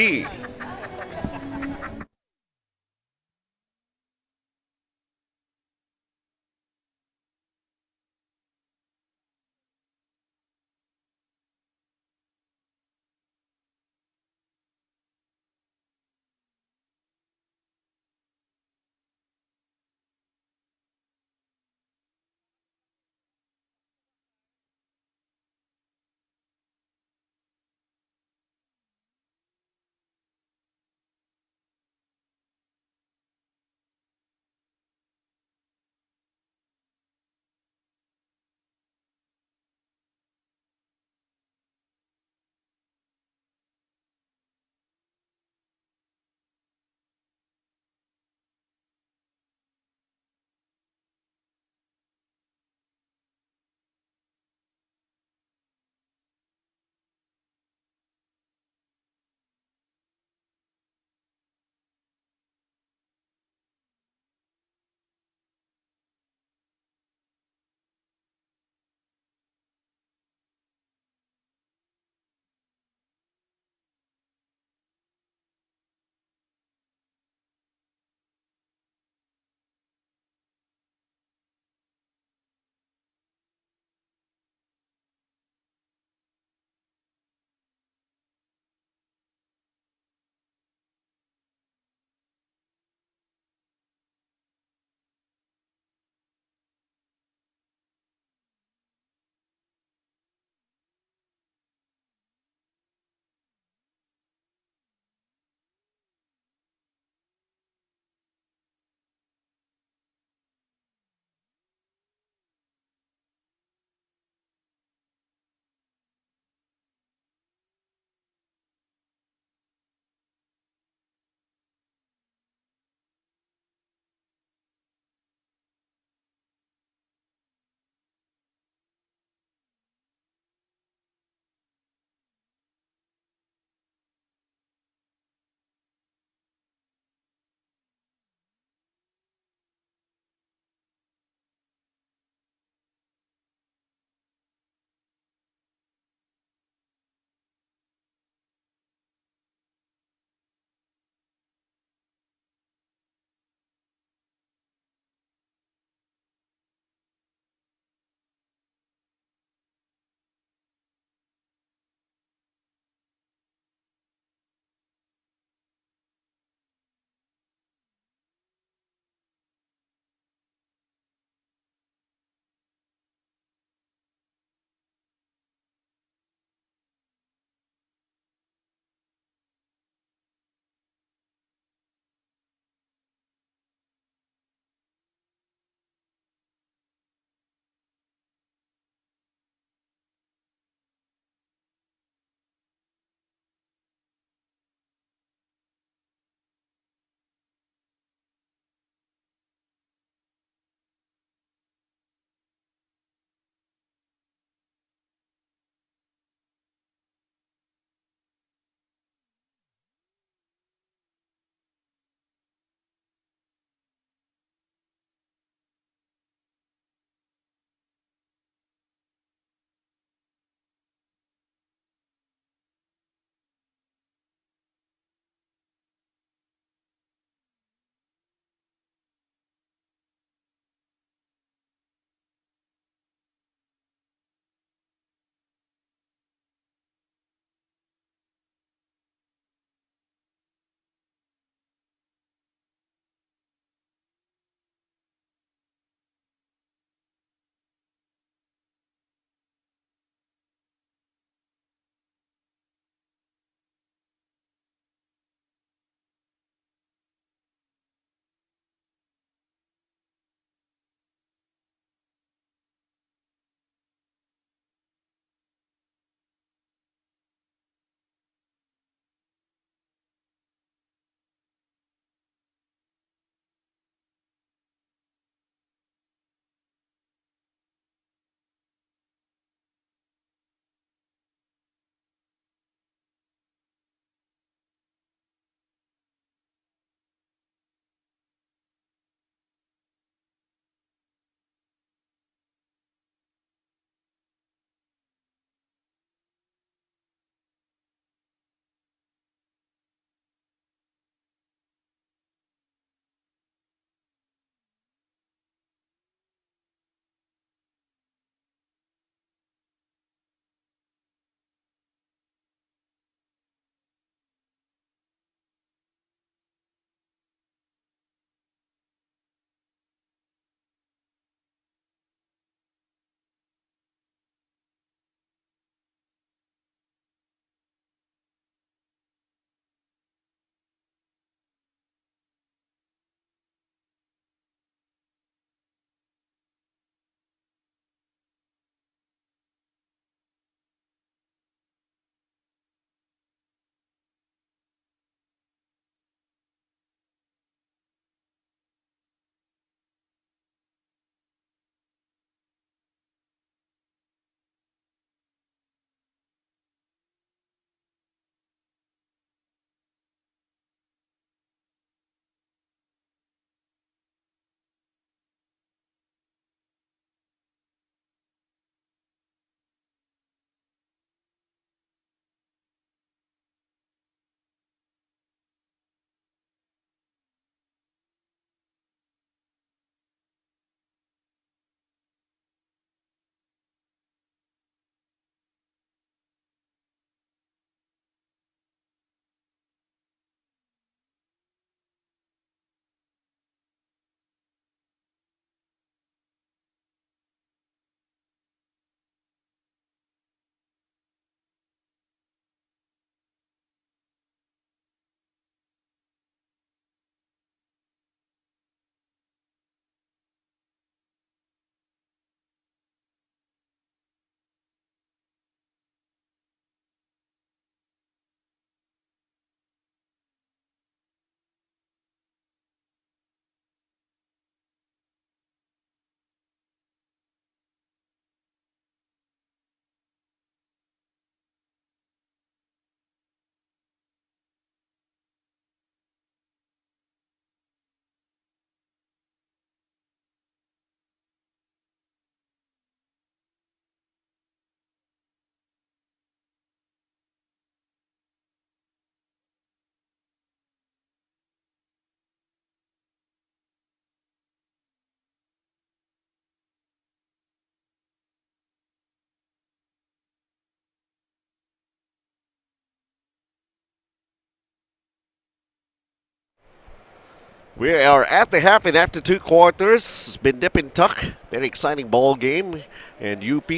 We are at the half and after 2 quarters. It's been nip and tuck. Very exciting ball game. And UP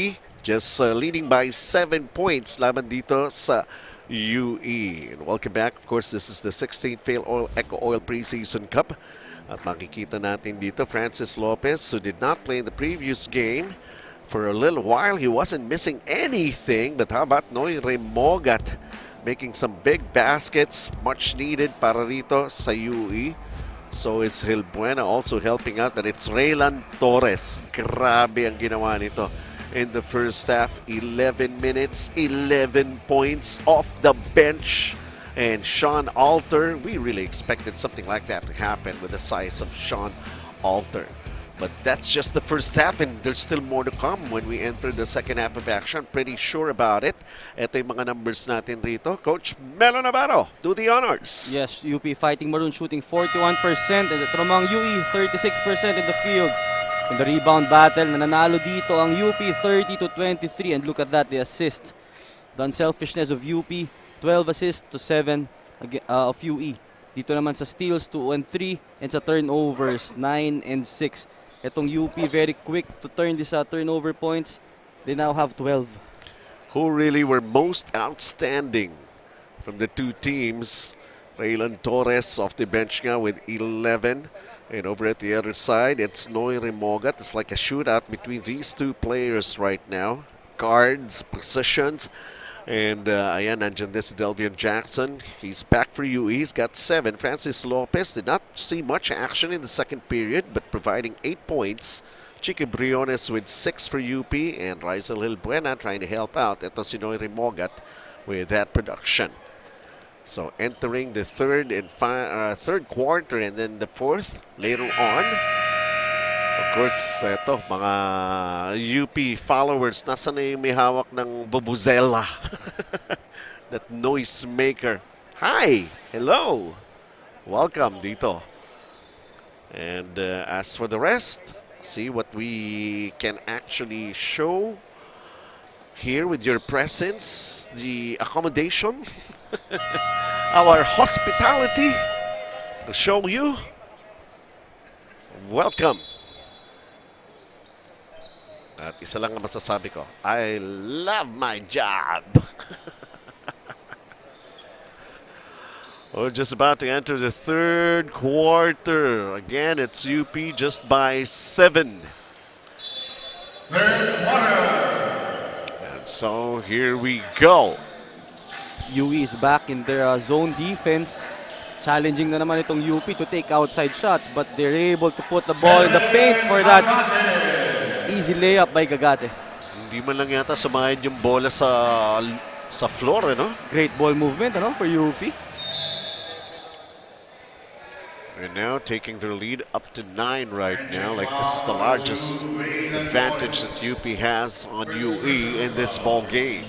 just leading by 7 points laban dito sa UE. And welcome back. Of course, this is the 16th Filoil EcoOil Preseason Cup. At makikita natin dito, Francis Lopez, who did not play in the previous game. For a little while, he wasn't missing anything. But how about Noy Remogat making some big baskets, much needed para rito sa UE. So is Hilbuena also helping out, but it's Raylan Torres. Grabe ang ginawa nito in the first half. 11 minutes, 11 points off the bench. And Sean Alter, we really expected something like that to happen with the size of Sean Alter. But that's just the first half, and there's still more to come when we enter the second half of action. Pretty sure about it. Ito yung mga numbers natin rito. Coach Melo Navarro, do the honors. Yes, UP Fighting Maroon shooting 41%, and ito namang UE 36% in the field. In the rebound battle, nananalo dito ang UP 30-23, and look at that, the assist. The unselfishness of UP, 12 assists to 7 of UE. Dito naman sa steals, 2 and 3, and sa turnovers, 9 and 6. Itong UP very quick to turn these turnover points. They now have 12. Who really were most outstanding from the two teams? Raylan Torres off the bench now with 11. And over at the other side, it's Noy Remogat. It's like a shootout between these two players right now. Guards, positions. And ayan, nandyan this Delvian Jackson. He's back for UE. He's got 7. Francis Lopez did not see much action in the second period, but providing 8 points. Chiqui Briones with 6 for UP, and Rizal Hilbuena trying to help out. Ito si Noy Remogat with that production. So entering the third quarter and then the fourth later on. Of course, ito, mga UP followers, nasa na yung may hawak ng bubuzela. That noise maker. Hi! Hello! Welcome dito. And as for the rest, see what we can actually show here with your presence. The accommodation. Our hospitality to show you. Welcome. At isa lang ang masasabi ko, I love my job. We're just about to enter the third quarter. Again, it's UP just by 7. Third quarter. And so here we go. UE is back in their zone defense. Challenging na naman itong UP to take outside shots, but they're able to put the ball in the paint for that easy layup by Gagate. Hindi man lang yata sumahin yung bola sa floor, no? Great ball movement, for UP. And now taking their lead up to 9 right now. Like this is the largest advantage that UP has on UE in this ball game.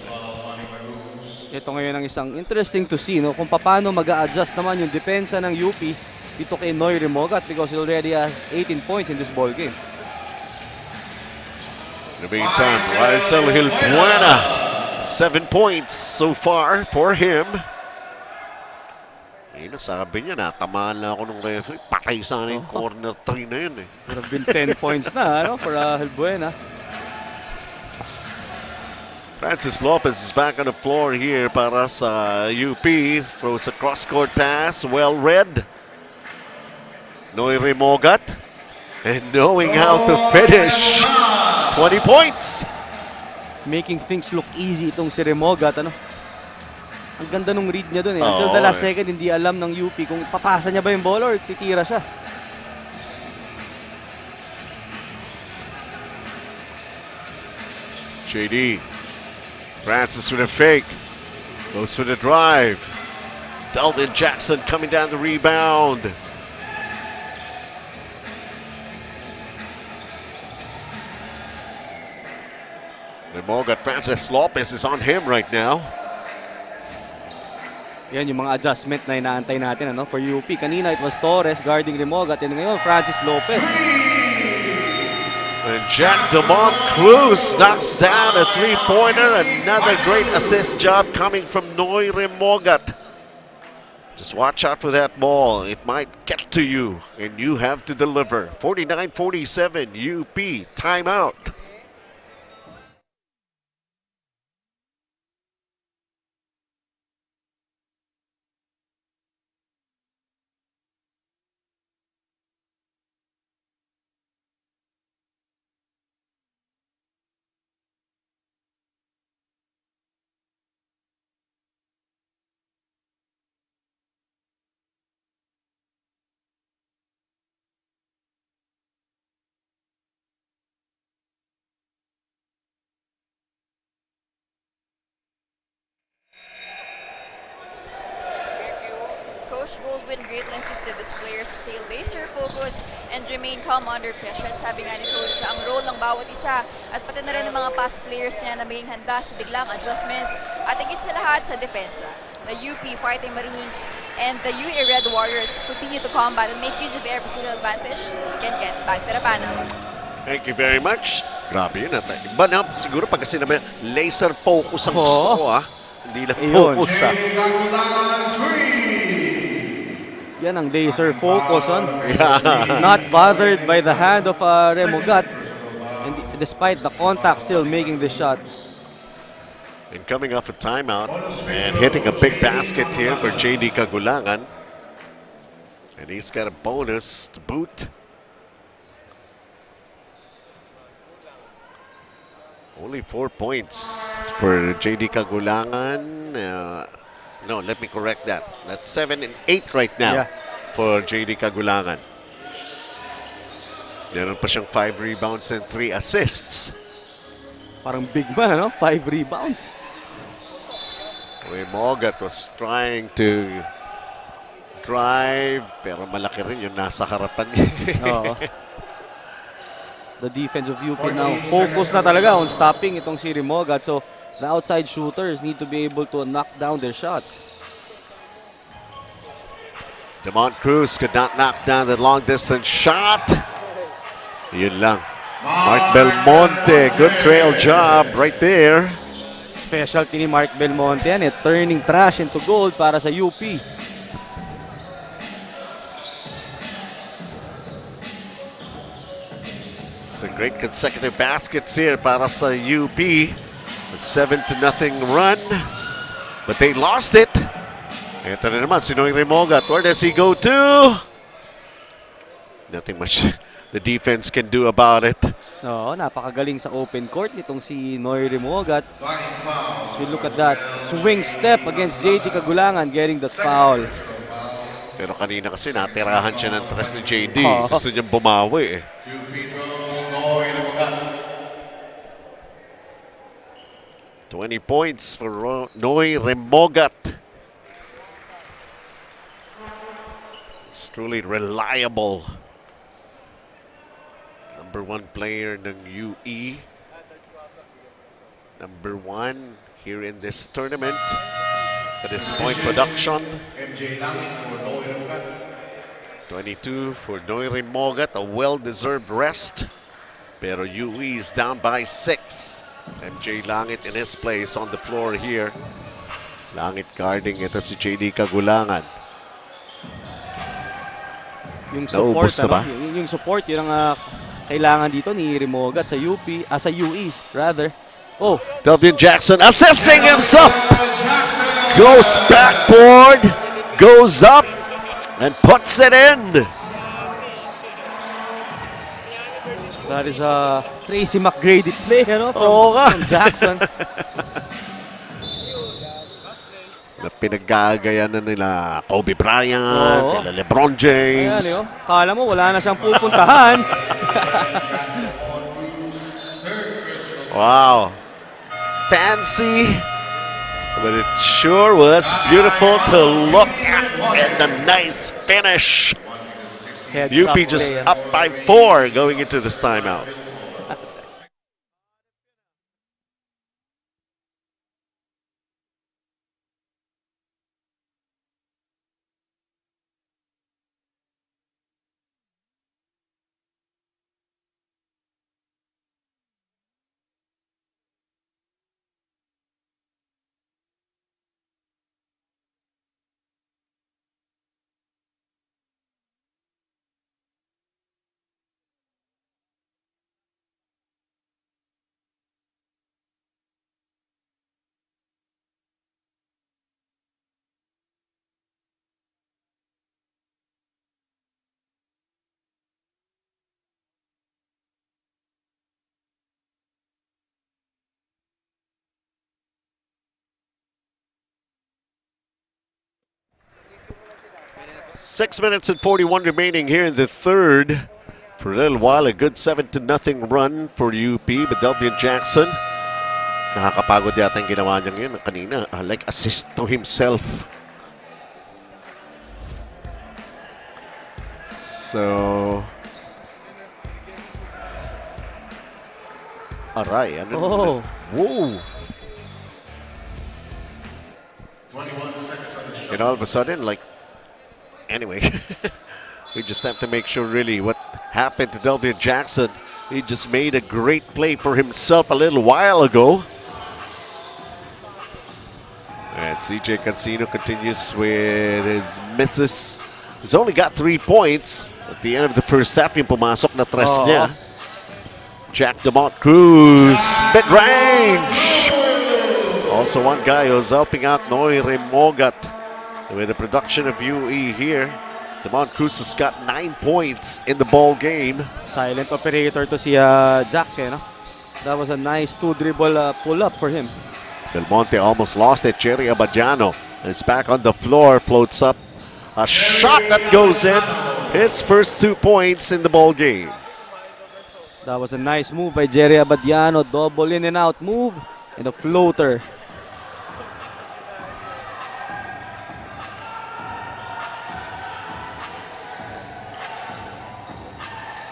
Ito ngayon ang isang interesting to see, kung paano mag-a-adjust naman yung depensa ng UP dito kay Noy Remogat, because he already has 18 points in this ball game. In the meantime, Rizal Hilbuena, 7 points so far for him. Sabi niya, natamaan na ako nung referee. Patay sana yung corner 3 na yun. Would have been 10 points na for Hilbuena. Francis Lopez is back on the floor here para sa UP. Throws a cross-court pass, well read. Noy Remogat, and knowing how to finish. 20 points. Making things look easy itong si Remogat, Ang ganda nung read niya doon Until the last second, hindi alam ng UP kung papasa niya ba yung bola or titira siya. JD. Francis with a fake. Goes for the drive. Delvin Jackson coming down the rebound. Remogat, Francis Lopez is on him right now. Yan yung mga adjustment na inaantay natin for UP. Kanina it was Torres guarding Remogat, and ngayon Francis Lopez. And Jack DeMont Cruz knocks down a three-pointer. Another great assist job coming from Noy Remogat. Just watch out for that ball. It might get to you, and you have to deliver. 49-47, UP, timeout. Coach Goldwyn greatly insisted his players to stay laser focused and remain calm under pressure. At sabi nga ni Coach, ang role ng bawat isa at pati na rin ng mga past players niya na maging handa sa biglang adjustments at higit sa lahat sa depensa. The UP Fighting Maroons and the UE Red Warriors continue to combat and make use of their physical advantage and get back to the panel. Thank you very much. Grabe yun. Iba na, siguro pag kasi naman laser focus ang gusto ko, ha? Hindi lang focus, ha? Yan ang laser focus on. Not bothered by the hand of Remogat. And despite the contact, still making the shot. And coming off a timeout and hitting a big basket here for JD Kagulangan. And he's got a bonus to boot. Only 4 points for JD Kagulangan. No, let me correct that. That's 7 and 8 right now for JD Kagulangan. Meron pa siyang 5 rebounds and 3 assists. Parang big man, ano? 5 rebounds. Mogat was trying to drive, pero malaki rin yung nasa harapan niya. The defense of UP now focus na talaga on stopping itong si Remogat. So the outside shooters need to be able to knock down their shots. Demont Cruz could not knock down the long distance shot. Yun lang. Mark Belmonte, good trail job right there. Specialty ni Mark Belmonte yan, turning trash into gold para sa UP. It's a great consecutive baskets here para sa UP. A 7-0 run. But they lost it. Ito na naman si Noy Remogat. Where does he go to? Nothing much the defense can do about it. Oo, napakagaling sa open court nitong si Noy Remogat. As we look at that swing step against JD Kagulangan, getting that foul. Pero kanina kasi natirahan siya ng tres ni JD. Gusto niyang bumawi eh. 20 points for Noy Remogat. It's truly reliable. Number 1 player ng UE. Number 1 here in this tournament. At this point production. 22 for Noy Remogat, a well-deserved rest. Pero UE is down by 6. MJ Langit in his place on the floor here. Langit guarding ito si JD Kagulangan. Yung support, Naubos na ba? Yung support, yun ang kailangan dito ni Remogat sa UP, sa UE rather. Oh, Delvin Jackson assisting himself. Goes backboard, goes up, and puts it in. That is a Tracy McGrady play, ano? From Jackson. Na pinaggagayan na nila Kobe Bryant, nila LeBron James. Ayan, kala mo wala na siyang pupuntahan. Wow. Fancy. But it sure was beautiful to look at. And the nice finish. Heads UP up just play, up by 4 going into this timeout. 6 minutes and 41 remaining here in the third. For a little while, a good 7-0 run for UP, but Delvian Jackson, nakakapagod yata yung ginawa niya ngayon kanina. Like assist to himself. So, aray. Ano? Oh. Whoa. 21 seconds on the shot. And all of a sudden, like, anyway, we just have to make sure really what happened to Delvian Jackson. He just made a great play for himself a little while ago. And CJ Cancino continues with his misses. He's only got 3 points. At the end of the first half, yung pumasok na tres niya. Jack DeMont Cruz, mid-range. Also one guy who's helping out Noy Remogat with the production of UE here. DeMont Cruz has got 9 points in the ball game. Silent operator to si Jack, no? That was a nice 2-dribble pull-up for him. Del Monte almost lost it. Jerry Abadiano is back on the floor, floats up. A shot that goes in. His first 2 points in the ball game. That was a nice move by Jerry Abadiano. Double in and out move and a floater.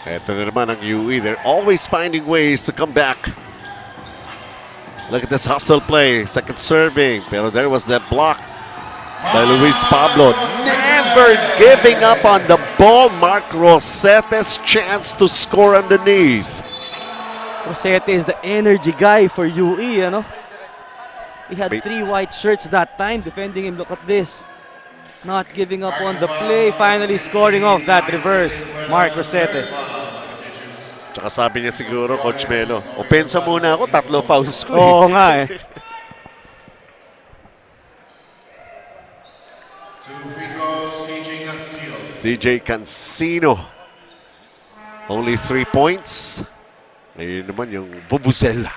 Ito na naman ang UE. They're always finding ways to come back. Look at this hustle play. Second serving. Pero there was that block by Luis Pablo. Never giving up on the ball. Mark Rosete's chance to score underneath. Rosete is the energy guy for UE, ano? He had 3 white shirts that time defending him. Look at this. Not giving up on the play. Finally scoring off that reverse. Mark Rosete. Tsaka sabi niya siguro, Coach Melo, opensa muna ako, 3 fouls ko. Oo nga eh. CJ Cancino. Only 3 points. Ayun naman yung vuvuzela.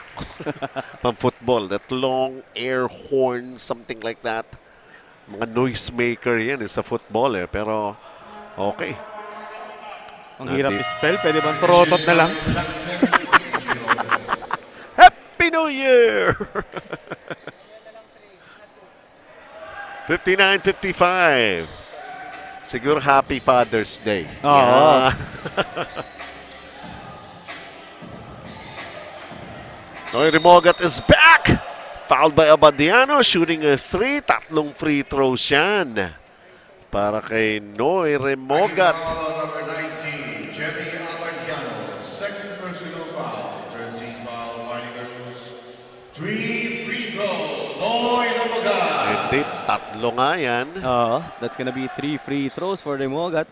Pang-football. That long air horn, something like that. Mga noisemaker yan sa football eh. Pero, okay. Ang hirap spell. Pwede bang turotot na lang? Happy New Year! 59-55. Siguro Happy Father's Day. Oo. Yeah. Noy Remogat is back! Fouled by Abadiano, shooting a 3. 3 free throws yan para kay Noy Remogat. Number 19, Jerry Abadiano. Second personal foul. 13 foul, fighting the rules. 3 free throws. Noy Remogat. Hindi, 3 nga yan. That's gonna be 3 free throws for Remogat.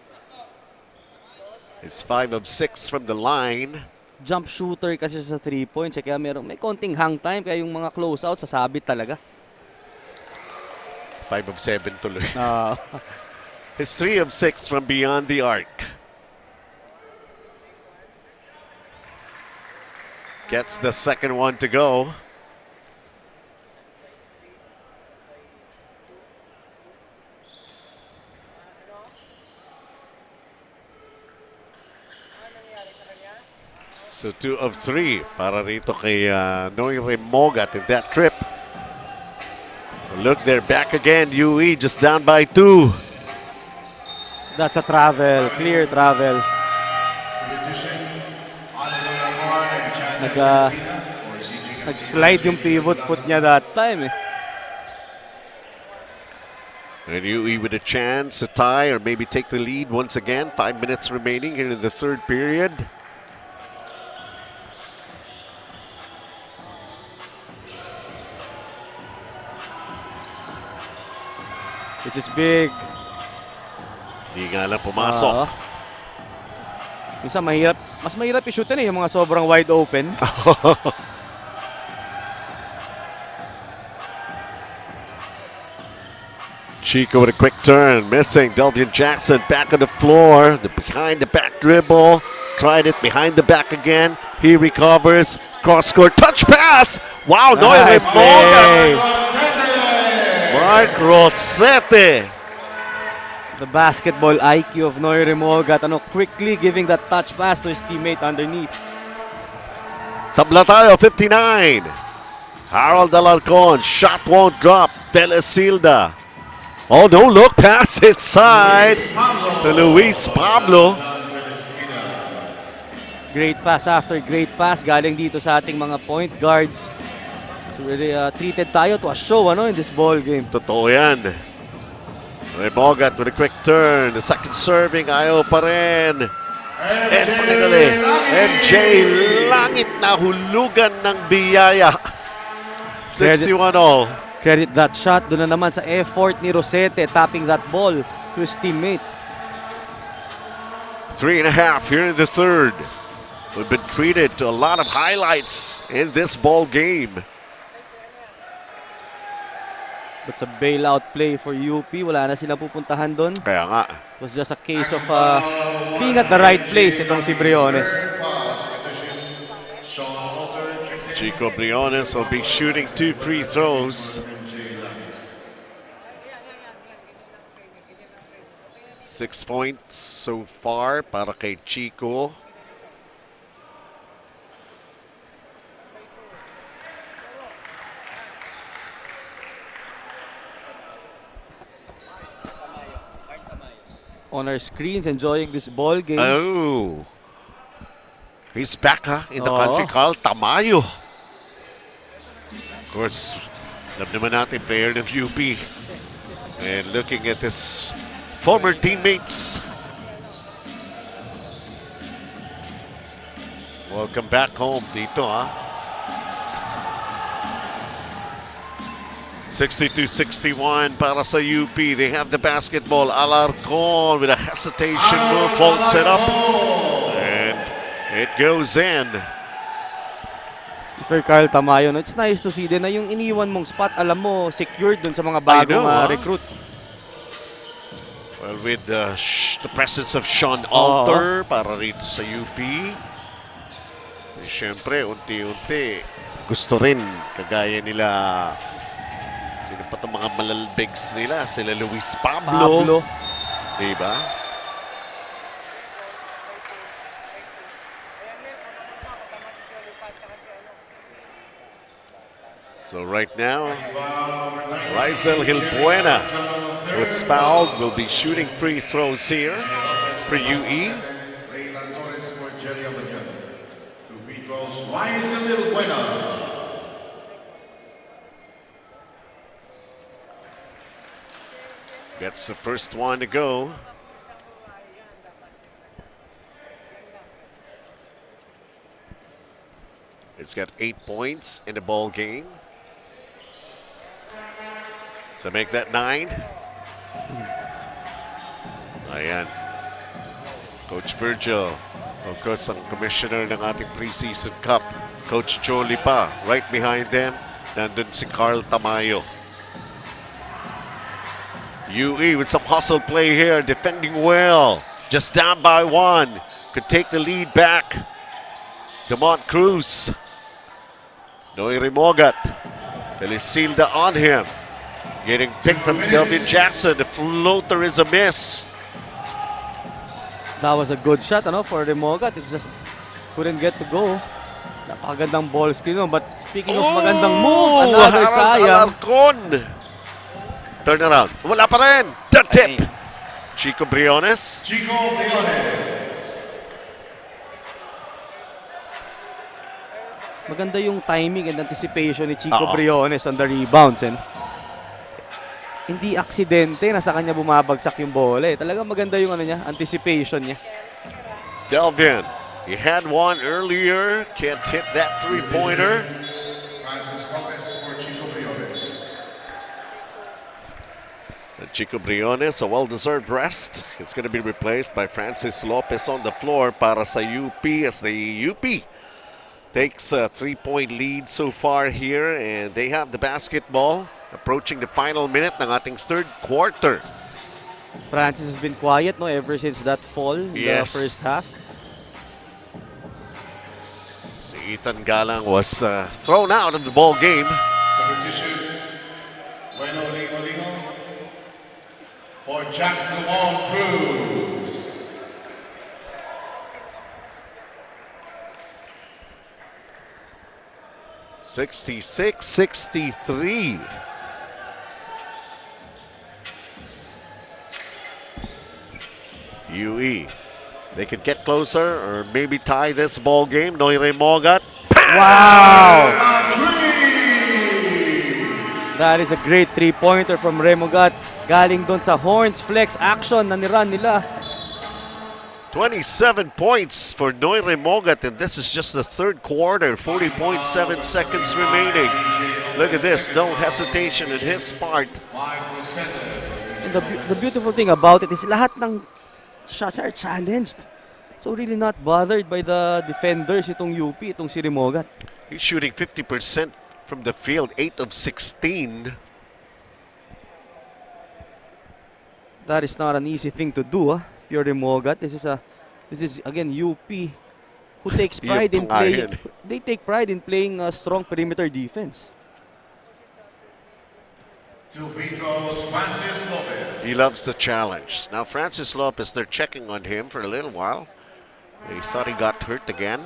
It's 5 of 6 from the line. Jump shooter kasi sa 3 points. Kaya may konting hang time. Kaya yung mga close-out, sasabit talaga. 5 of 7 tuloy. Uh, It's 3 of 6 from beyond the arc. Gets the second one to go. So 2 of 3 para rito kay Noy Remogat in that trip. Look, they're back again. UE just down by 2. that's a travel. Clear travel. Nag-slide yung pivot foot niya that time eh. And UE with a chance to tie or maybe take the lead once again. 5 minutes remaining here in the third period. This is big. Di nga lang pumasok. Minsan mas mahirap i-shoot yan eh, yung mga sobrang wide open. Chico with a quick turn, missing. Delvian Jackson back on the floor. The behind the back dribble. Tried it behind the back again. He recovers. Cross court touch pass. Wow, Nice Noy play. Remogat. Mark Rosete. The basketball IQ of Noy Remogat, quickly giving that touch pass to his teammate underneath. Tabla tayo, 59. Harold Alarcon, shot won't drop. Telesilda. Oh no, look, pass inside to Luis Pablo. Great pass after great pass galing dito sa ating mga point guards. So really treated tayo to a show in this ball game. Totoo yan. Remogat with a quick turn. The second serving, ayaw pa rin. And finally, MJ Langit na hulugan ng biyaya. 61 all. Credit that shot. Doon na naman sa effort ni Rosete tapping that ball to his teammate. 3.5 here in the third. We've been treated to a lot of highlights in this ball game. It's a bailout play for UP. Wala na silang pupuntahan doon. Kaya nga. It was just a case of being at the right place itong si Briones. Chico Briones will be shooting 2 free throws. 6 points so far para kay Chico. On our screens, enjoying this ball game. Oh. He's back in the country called Tamayo. Of course, alam naman natin player ng UP. And looking at his former teammates. Welcome back home dito 62-61 para sa UP. They have the basketball. Alarcon with a hesitation move, folds it up. And it goes in. For Carl Tamayo, it's nice to see din na yung iniwan mong spot, alam mo, secured dun sa mga bagong recruits. Well, with the presence of Sean Alter para rito sa UP. Siyempre, unti-unti, gusto rin kagaya nila. Sino pa itong mga malalbigs nila? Sila Luis Pablo. Diba? So right now, Rizel Hilbuena was fouled. Will be shooting free throws here for UE. Rizel Hilbuena. Gets the first one to go. It's got 8 points in the ball game. So make that 9. Ayan. Coach Virgil. Of course, ang commissioner ng ating preseason cup. Coach Jolie pa. Right behind them, nandun si Carl Tamayo. UE with some hustle play here, defending well. Just down by 1. Could take the lead back. Demont Cruz. Noy Remogat. Telesilda on him. Getting picked from Delvin Jackson. The floater is a miss. That was a good shot for Remogat. It just couldn't get to go. Napakagandang ball screen. But speaking of magandang move, another sayang. Alarcon. Turn around. Wala pa rin. The tip. Chico Briones. Chico Briones. Maganda yung timing and anticipation ni Chico Briones on the rebounds. And hindi aksidente na sa kanya bumabagsak yung bola. Talagang maganda yung anticipation niya. Delvin. He had one earlier. Can't hit that three-pointer. Chico Briones, a well-deserved rest. It's going to be replaced by Francis Lopez on the floor para sa UP as the UP takes a 3-point lead so far here, and they have the basketball approaching the final minute ng ating third quarter. Francis has been quiet ever since that fall in the first half. Si Ethan Galang was thrown out of the ball game. Substitution. Bueno Lingo. For Jack Lamont Cruz. (66-63). UE. They could get closer or maybe tie this ball game. Noire Mogat. Wow! That is a great three-pointer from Remogat. Galing doon sa horns flex action na niran nila. 27 points for Noire Mogat, and this is just the third quarter. 40.7 seconds remaining. Look at this, no hesitation in his part. And the beautiful thing about it is lahat ng shots are challenged. So really not bothered by the defenders itong UP, itong si Remogat. He's shooting 50% from the field, 8 of 16. That is not an easy thing to do, if you're Remogat. This is again UP who takes pride in playing. They take pride in playing a strong perimeter defense. Two free throws, Francis Lopez. He loves the challenge. Now Francis Lopez, they're checking on him for a little while. They thought he got hurt again.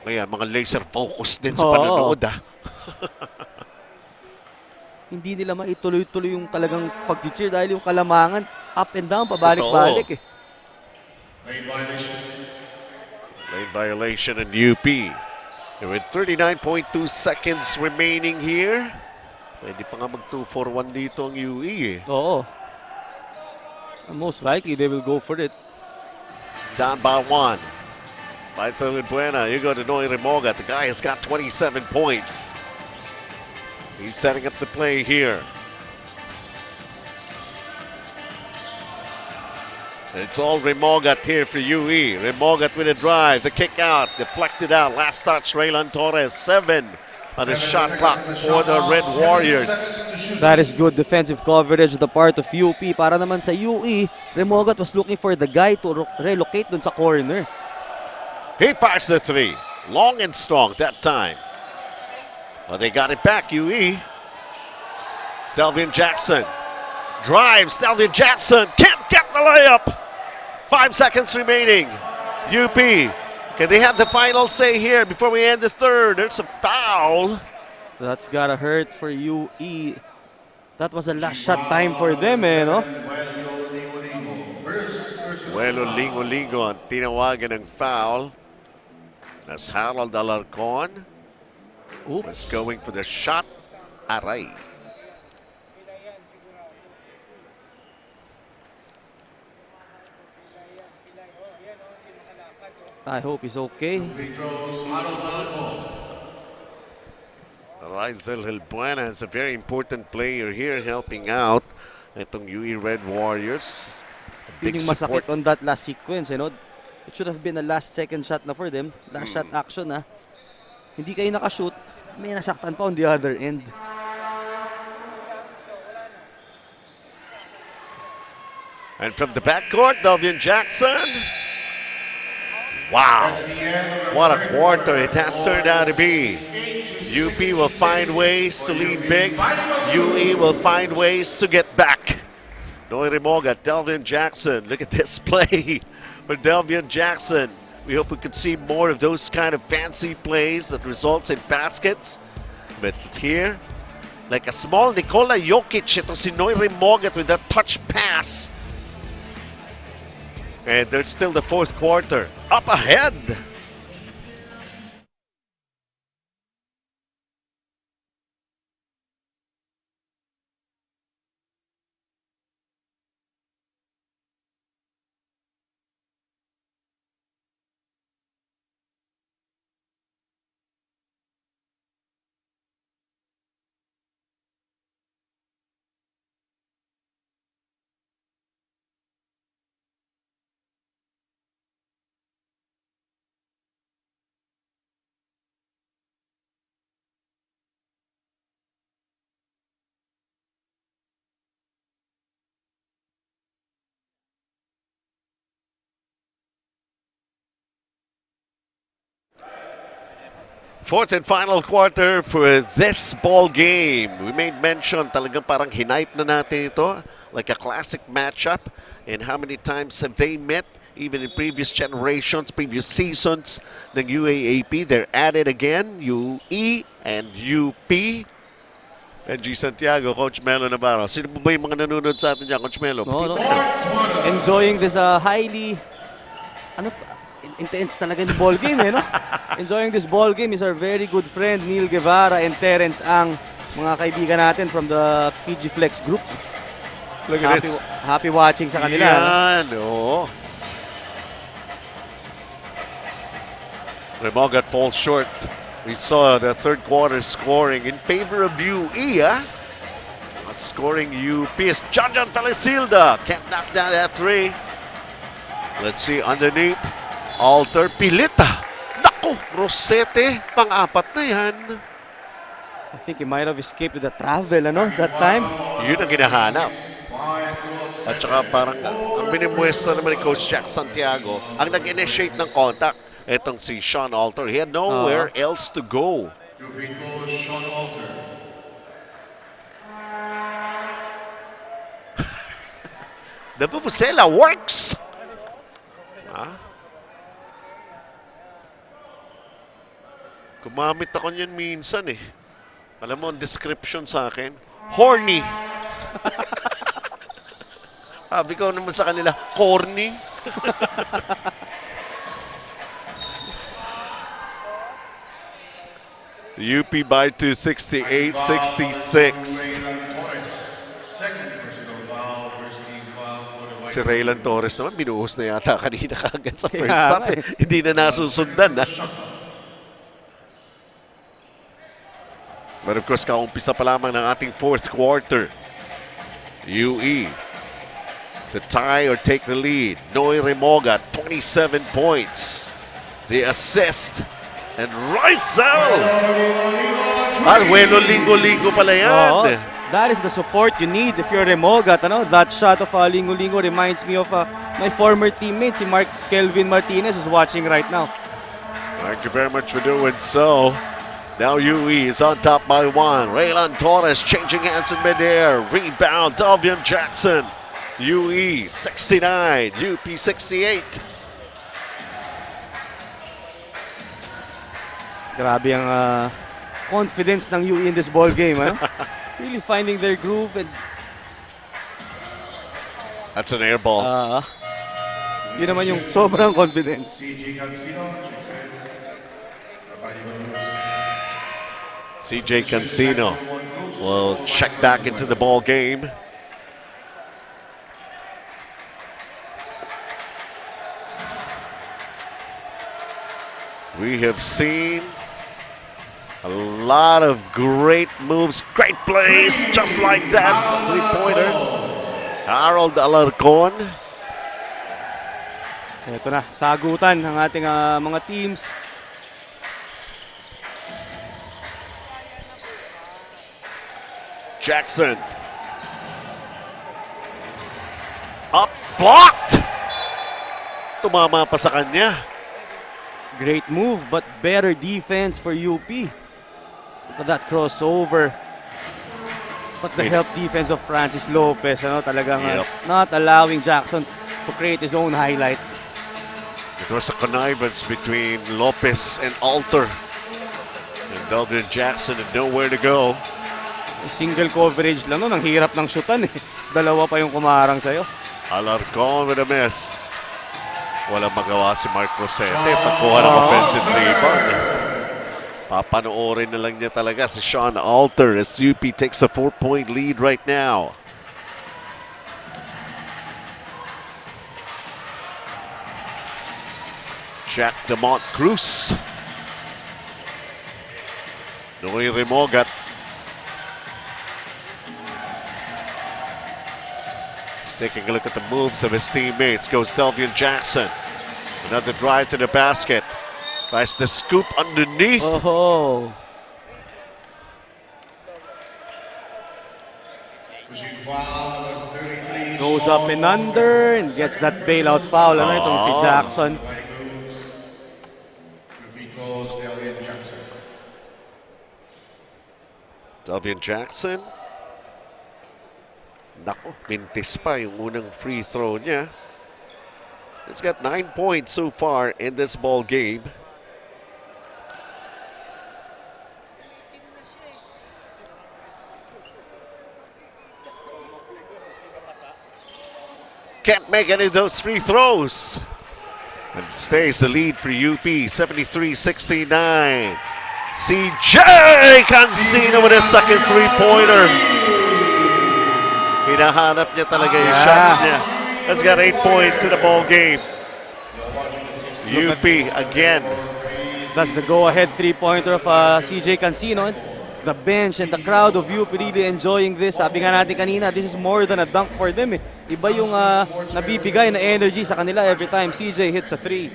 Ayan, mga laser focus din sa panonood. Hindi nila maituloy-tuloy yung talagang pag-cheer dahil yung kalamangan up and down, pabalik-balik. Lane violation. Lane violation in UP. With 39.2 seconds remaining here. Pwede pa nga mag 2-4-1 dito ang UE. Oo. And most likely they will go for it. Down by 1. Fitzgerald Buena, you go to Noire Mogat. The guy has got 27 points. He's setting up the play here. It's all Remogat here for UE. Remogat with a drive, the kick out, deflected out. Last touch, Raylan Torres, 7 on the shot clock for the Red Warriors. That is good defensive coverage on the part of UP. Para naman sa UE, Remogat was looking for the guy to relocate dun sa corner. He fires the 3. Long and strong that time. Well, they got it back, UE. Delvin Jackson drives. Delvin Jackson can't get the layup. 5 seconds remaining. UP, can they have the final say here before we end the third? There's a foul. That's gotta hurt for UE. That was a last shot time for them, no? Vuelo Lingo-Lingo ang tinawagan ng foul. As Harold Alarcon was going for the shot. Aray. I hope he's okay. Rizel Hilbuena is a very important player here helping out itong UE Red Warriors. Yun yung masakit on that last sequence, It should have been a last second shot na for them. Last shot action, Hindi kayo nakashoot, may nasaktan pa on the other end. And from the backcourt, Delvin Jackson. Wow, what a quarter it has turned out to be. UP will find ways to lead big. UE will find ways to get back. Noire Mogat, Delvin Jackson. Look at this play for Delvin Jackson. We hope we could see more of those kind of fancy plays that results in baskets. But here, like a small Nikola Jokic, ito si Noire Mogat with that touch pass. And there's still the fourth quarter. Up ahead. Fourth and final quarter for this ball game. We made mention, talagang parang hinype na natin ito. Like a classic matchup. And how many times have they met? Even in previous generations, previous seasons ng UAAP. They're at it again. UE and UP. G. Santiago, Coach Melo Navarro. Sino ba yung mga nanonood sa atin dyan, Coach Melo? No. Enjoying this highly intense talaga yung ball game, no? Enjoying this ball game is our very good friend Neil Guevara and Terence Ang, mga kaibigan natin from the PG Flex group. Look at this. Happy watching sa kanila. Yan, oo. Remogat falls short. We saw the third quarter scoring in favor of UE. Not scoring UP is John Felicilda. Can't knock down that three. Let's see underneath. Alter Pilita. Naku, Rosete. Pang-apat na yan. I think he might have escaped with the travel, that time. Yun ang ginahanap. At saka parang ang minimwesta naman ni Coach Jack Santiago, ang nag-initiate ng contact. Etong si Sean Alter. He had nowhere else to go. Sean Alter. The Vuvuzela works! Gumamit ako niyan minsan eh. Alam mo ang description sa akin? Horny! Sabi ko naman sa kanila, corny. UP by 2, 68-66. Si Raylan Torres naman, binuhos na yata kanina kagad sa first half. Hindi na nasusundan. But of course, kaumpisa pa lamang ng ating fourth quarter. UE to tie or take the lead. Noy Remoga, 27 points. The assist. And Rysel! Alwelo Lingo-Lingo pala yan. That is the support you need if you're Remogat. That shot of Lingo-Lingo reminds me of my former teammate, si Mark Kelvin Martinez, who's watching right now. Thank you very much for doing so. Now UE is on top by one. Raylan Torres changing hands in midair. Rebound, Delvian Jackson. UE 69, UP 68. Grabe ang confidence ng UE in this ball game. Really finding their groove. And that's an air ball. Yun naman yung sobrang confidence. CJ Cancino will check back into the ball game. We have seen a lot of great moves, great plays, just like that. Three-pointer. Harold Alarcon. Ito na, sagutan ng ating mga teams. Jackson. Up, blocked! Tumama pa sa kanya. Great move, but better defense for UP. Look at that crossover. But the help defense of Francis Lopez, talagang not allowing Jackson to create his own highlight. It was a connivance between Lopez and Alter. And Delvin Jackson had nowhere to go. Single coverage lang ang hirap ng shootan eh. Dalawa pa yung kumarang sa'yo. Alarcon with a miss. Walang magawa si Mark Rosete. Pagkuha ng offensive rebound. Papanoorin na lang niya talaga si Sean Alter as UP takes a 4-point lead right now. Jack DeMont Cruz. Noy Remogat. He's taking a look at the moves of his teammates. Goes Delvian Jackson. Another drive to the basket. Tries to scoop underneath. Oh. Goes up and under and gets that bailout foul. Itong si Jackson. Delvian Jackson. Nako, mintis pa yung unang free throw niya. He's got 9 points so far in this ball game. Can't make any of those free throws. And stays the lead for UP, 73-69. CJ Cancino with his second three-pointer. Hinahanap niya talaga yung shots niya. Has got 8 points in the ball game. UP again. That's the go-ahead three-pointer of CJ Cancino. The bench and the crowd of UP really enjoying this. Sabi nga natin kanina, this is more than a dunk for them. Iba yung nabibigay na energy sa kanila every time CJ hits a three.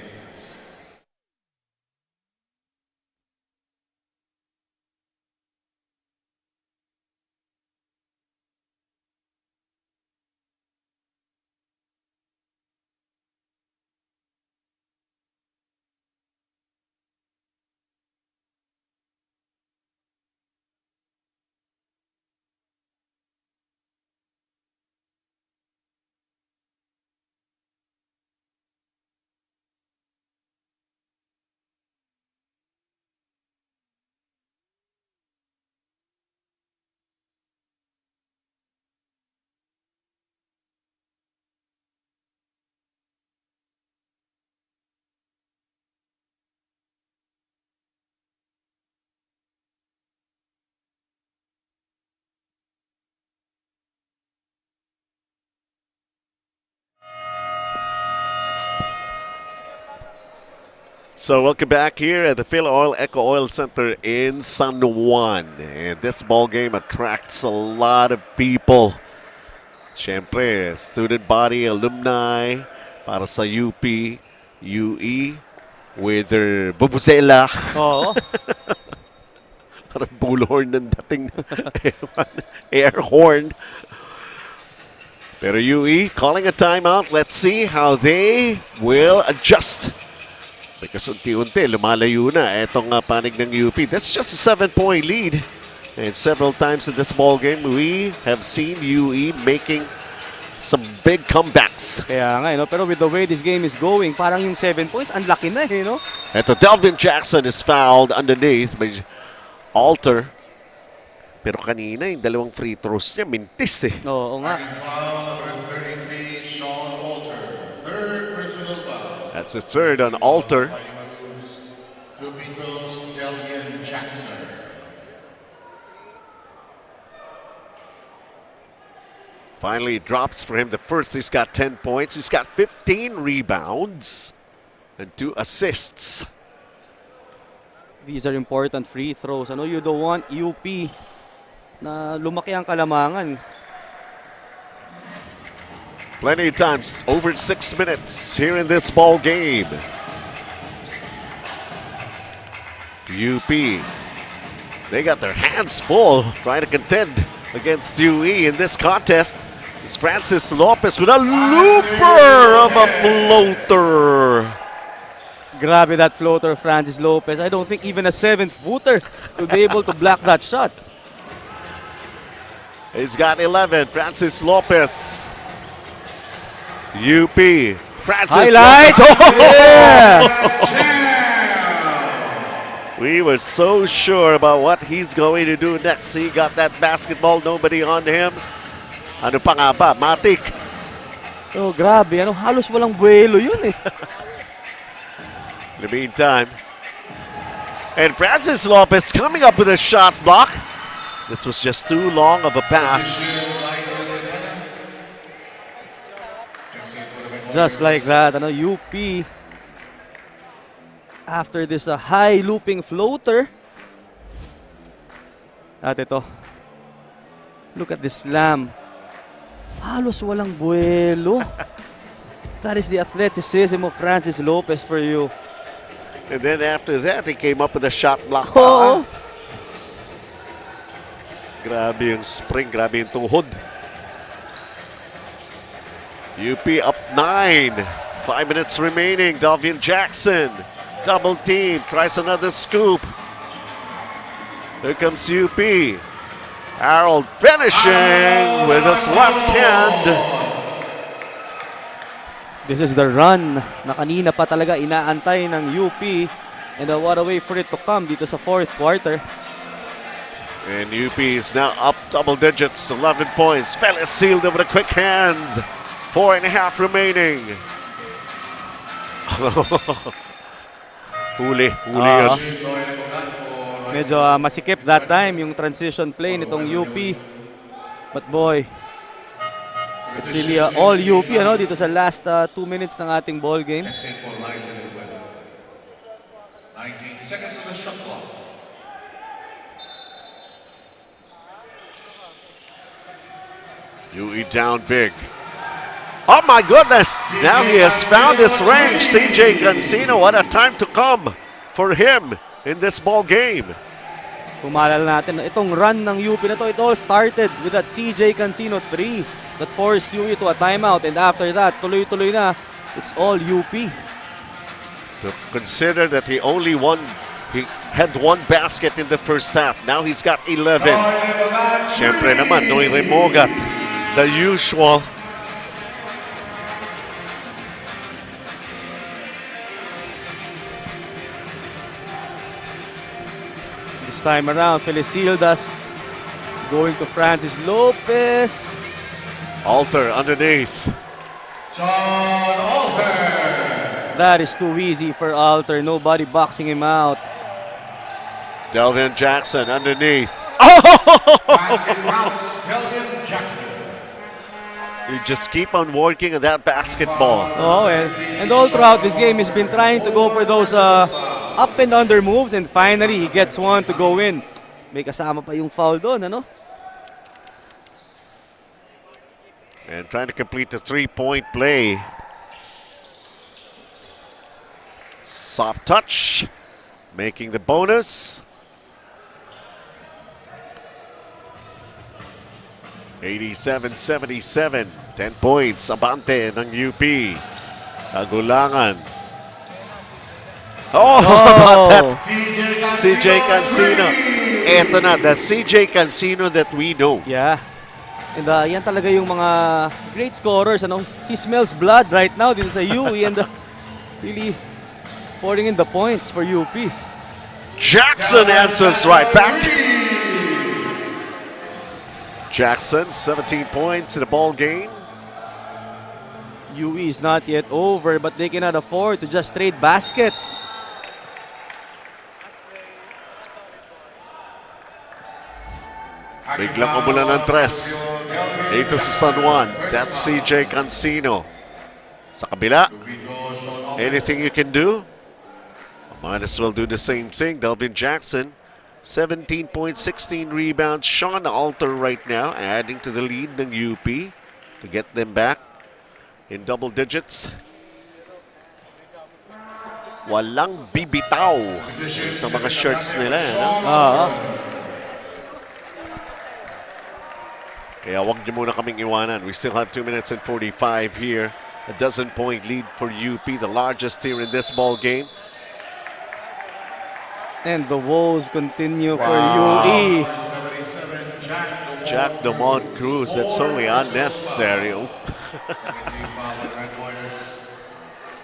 So welcome back here at the Filoil EcoOil Center in San Juan. And this ball game attracts a lot of people. Siyempre, student body, alumni, para sa UP, UE, with their bubusela. Oo. Parang bullhorn ng dating air horn. Pero UE calling a timeout. Let's see how they will adjust. Because unti-unti, lumalayo na itong panig ng UP. That's just a 7-point lead. And several times in this ball game, we have seen UE making some big comebacks. Kaya nga, pero with the way this game is going, parang yung 7 points, ang laki na no? Ito, Delvian Jackson is fouled underneath by Alter. Pero kanina, yung dalawang free throws niya, mintis Oo nga. That's the third on Alter. Finally, it drops for him. The first, he's got 10 points. He's got 15 rebounds and 2 assists. These are important free throws. You don't want UP na lumaki ang kalamangan. Plenty of times, over 6 minutes here in this ball game. UP, they got their hands full trying to contend against UE in this contest. It's Francis Lopez with a looper of a floater. Grabe that floater, Francis Lopez. I don't think even a 7-footer would be able to block that shot. He's got 11, Francis Lopez. UP, Francis Highlight! Lopez. Oh! Yeah. We were so sure about what he's going to do next. He got that basketball, nobody on him. Ano pa nga ba? Matik. Oh, grabe. Halos walang buwelo yun In the meantime, and Francis Lopez coming up with a shot block. This was just too long of a pass. Just like that, UP, after this high looping floater. At ito, look at this slam. Halos walang buwelo. That is the athleticism of Francis Lopez for you. And then after that, he came up with a shot block. Oo. Grabe yung spring, grabe yung tuhod. UP up 9. 5 minutes remaining. Delvian Jackson. Double team. Tries another scoop. Here comes UP. Harold finishing with his left hand. This is the run na kanina pa talaga inaantay ng UP. And what a way for it to come dito sa fourth quarter. And UP is now up double digits, 11 points. Felix sealed over the quick hands. 4.5 remaining. huli yun. Medyo masikip that time yung transition play nitong UP. But boy, it's really all UP dito sa last 2 minutes ng ating ball game. 19 seconds on the shot clock. UE down big. Oh my goodness! Now he has found his range. CJ Cancino, what a time to come for him in this ball game. Kung maalala natin, itong run ng UP na to, it all started with that CJ Cancino 3 that forced UE to a timeout. And after that, tuloy-tuloy na, it's all UP. To consider that he had one basket in the first half. Now he's got 11. Siyempre naman, Noy Remogat, the usual. This time around, Felicildas going to Francis Lopez. Alter underneath. John Alter. That is too easy for Alter. Nobody boxing him out. Delvin Jackson underneath. Basket counts, Delvin Jackson. You just keep on working on that basketball. Oh, and all throughout this game, he's been trying to go for those up and under moves, and finally he gets one to go in. May kasama pa yung foul doon, ano? And trying to complete the three-point play. Soft touch, making the bonus. 87-77, 10 points, abante ng UP. Kagulangan. Oh, how about that? CJ Cancino. Eto na, the CJ Cancino that we know. Yeah. And yan talaga yung mga great scorers. He smells blood right now dito sa UE and really pouring in the points for UP. Jackson answers right back. Jackson, 17 points in the ball game. UE is not yet over, but they cannot afford to just trade baskets. Biglang umulan ng tres dito sa San Juan. That's CJ Cancino. Sa kabila, anything you can do? Might as well do the same thing. Delvin Jackson, 17 points, 16 rebounds. Sean Alter right now adding to the lead ng UP to get them back in double digits. Walang bibitaw sa mga shirts nila. Kaya wag niyo muna kaming iwanan. We still have 2 minutes and 45 here. A dozen-point lead for UP, the largest here in this ball game. And the woes continue for UE. Jack DeMont Cruz, that's only unnecessary.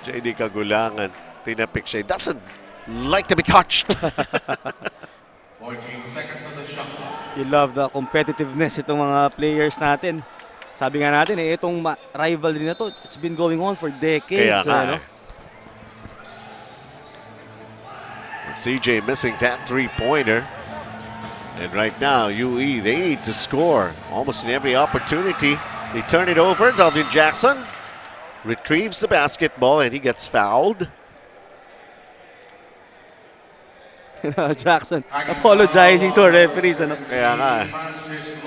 JD Kagulangan, tinapik siya. He doesn't like to be touched. 14 seconds on the shot clock. You love the competitiveness itong mga players natin. Sabi nga natin, itong rivalry na to, it's been going on for decades. CJ missing that three-pointer. And right now, UE, they need to score almost in every opportunity. They turn it over. Delvin Jackson retrieves the basketball and he gets fouled. Jackson apologizing to our referees. Kaya nga.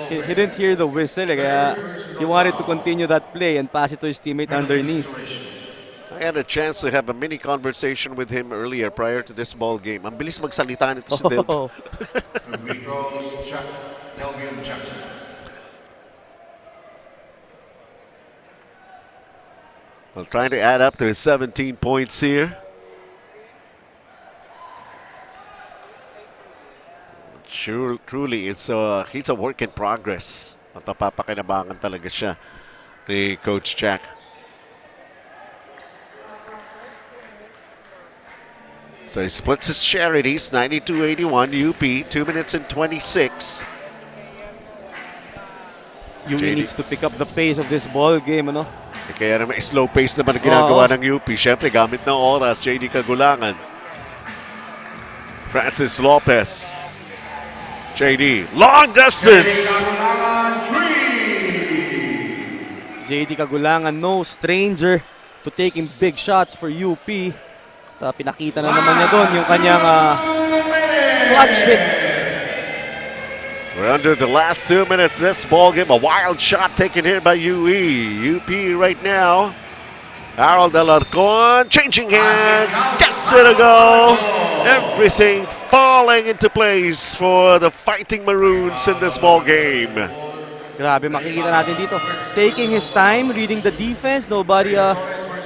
He didn't hear the whistle. Kaya he wanted to continue that play and pass it to his teammate underneath. I had a chance to have a mini conversation with him earlier prior to this ball game. Ang bilis magsalita nito si Dev. Free throws, Delvin Jackson. Well, trying to add up to his 17 points here. Sure, truly, he's a work in progress. At napapakinabangan talaga siya ni Coach Jack. So he splits his charities, 92-81, UP, 2 minutes and 26. UE JD. needs to pick up the pace of this ball game, ano? Kaya naman slow pace naman ang ginagawa ng UP. Siyempre, gamit ng oras, JD Kagulangan. Francis Lopez. JD, long distance! JD Kagulangan, no stranger to taking big shots for UP. Pinakita na naman niya doon yung kanyang clutch hits. We're under the last 2 minutes of this ball game. A wild shot taken here by UE. UP right now. Harold Alarcon changing hands, gets it a go. Everything falling into place for the Fighting Maroons in this ball game. Grabe, makikita natin dito. Taking his time, reading the defense, nobody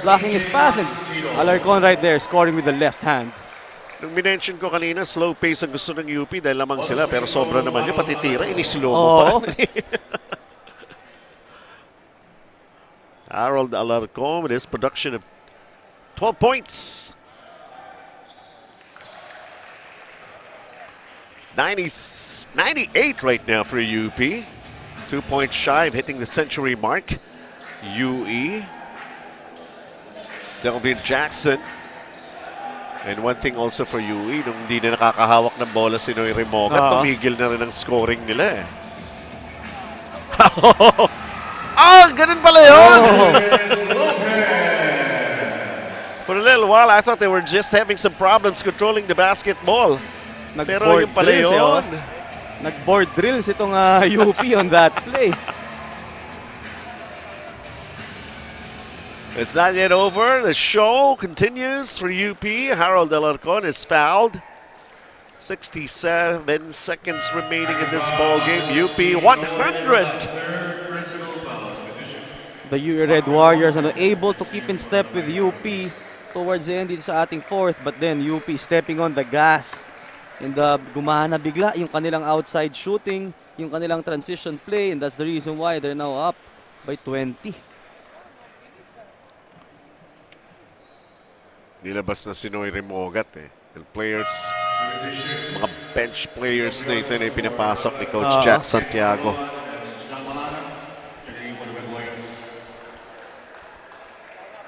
blocking his path. And Alarcon right there, scoring with the left hand. Nung minention ko kanina, slow pace ang gusto ng UP dahil lamang sila. Pero sobra naman yun, pati tira, inislow mo pa. Harold Alarcon with his production of 12 points. 98 right now for UP. 2 points shy of hitting the century mark. UE. Delvin Jackson. And one thing also for UE, nung hindi na nakakahawak ng bola si Noy Remoga, tumigil na rin ang scoring nila eh. Ganun pala yun! For a little while, I thought they were just having some problems controlling the basketball. Pero yung pala yun. Nag-board drills itong UP on that play. It's not yet over. The show continues for UP. Harold Alarcon is fouled. 67 seconds remaining in this ball game. UP 100. The UE Red Warriors are able to keep in step with UP towards the end dito sa ating fourth. But then UP stepping on the gas. And gumana bigla yung kanilang outside shooting, yung kanilang transition play. And that's the reason why they're now up by 20. Nilabas na si Noy Remogat eh. And players, mga bench players na ito na pinapasok ni Coach Jack Santiago.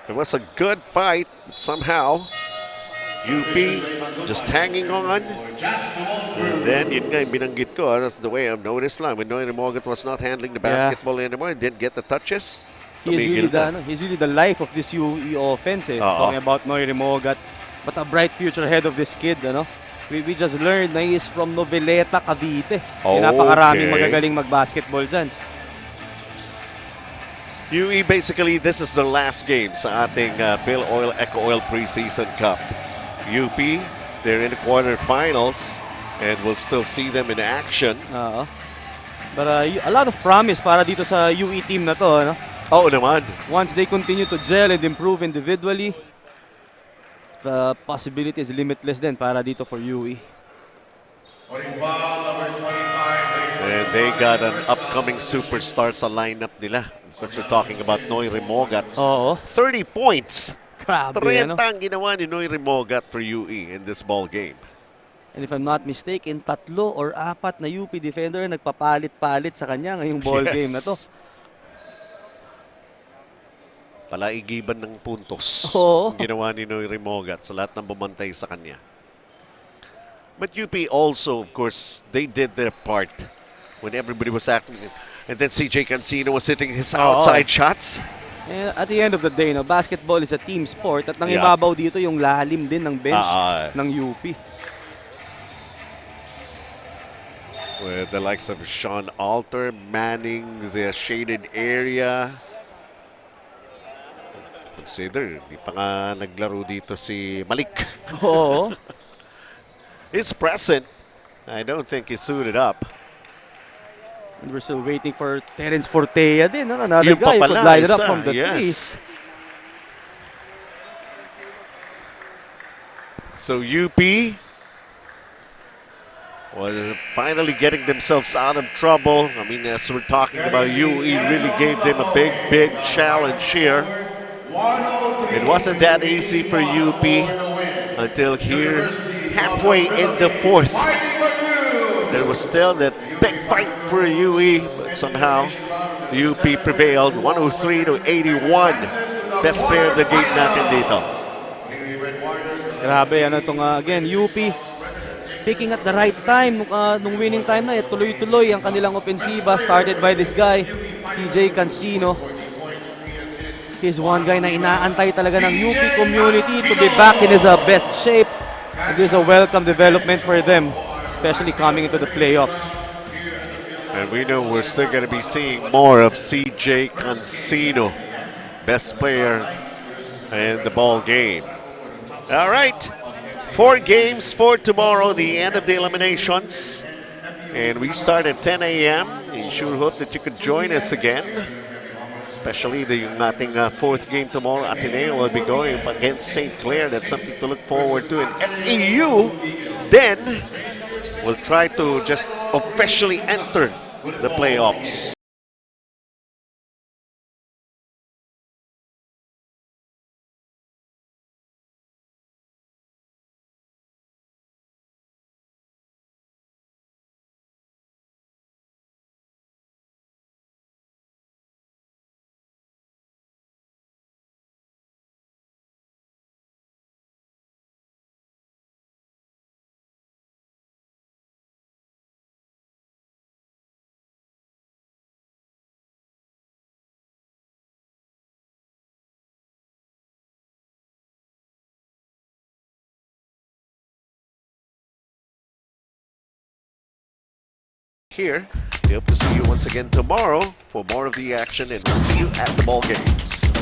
It was a good fight, but somehow UP just hanging on. And then, yun nga yung binanggit ko, that's the way I've noticed lang. When Noy Remogat was not handling the basketball anymore, didn't get the touches. He's really the life of this UE offense. Talking about Noy Remogat. But a bright future ahead of this kid. We just learned na he's from Noveleta, Cavite. Napakaraming magagaling mag-basketball dyan. UE, basically, this is their last game sa ating Filoil EcoOil Preseason Cup. UP, they're in the quarterfinals and we'll still see them in action. But a lot of promise para dito sa UE team na to. Oo naman. Once they continue to gel and improve individually, the possibility is limitless din para dito for UE. And they got an upcoming superstar sa lineup nila. Because we're talking about Noy Remogat. 30 points. Grabe, 30 ang ginawa ni Noy Remogat for UE in this ball game. And if I'm not mistaken, 3 or 4 na UP defender nagpapalit-palit sa kanya ngayong ball game na to. Palaigiban ng puntos ang ginawa ni Noy Remogat sa lahat ng bumantay sa kanya. But UP also, of course, they did their part when everybody was acting. And then CJ Cancino was hitting his outside shots. And at the end of the day, basketball is a team sport at nangibabaw dito yung lalim din ng bench ng UP. With the likes of Sean Alter manning the shaded area. Consider, di pa nga naglaro dito si Malik. He's present. I don't think he's suited up. And we're still waiting for Terence Fortea din. Another guy who could line it up from the three. So UP was finally getting themselves out of trouble. I mean, as we're talking about, UE really gave them a big challenge here. It wasn't that easy for UP until here, halfway in the fourth. There was still that big fight for UE, but somehow UP prevailed 103-81. Best player of the game natin dito. Grabe, ano itong, again, UP picking at the right time. Nung winning time na, tuloy-tuloy ang kanilang opensiba. Started by this guy, CJ Cancino. He's one guy na inaantay talaga ng UP community to be back in his best shape. It is a welcome development for them, especially coming into the playoffs. And we know we're still going to be seeing more of CJ Cancino, best player in the ball game. All right, 4 games for tomorrow, the end of the eliminations. And we start at 10 a.m. We sure hope that you could join us again. Especially the ating 4th game tomorrow. Ateneo will be going up against St. Clair. That's something to look forward to. And FEU then will try to just officially enter the playoffs. Here, we hope to see you once again tomorrow for more of the action, and we'll see you at the ball games.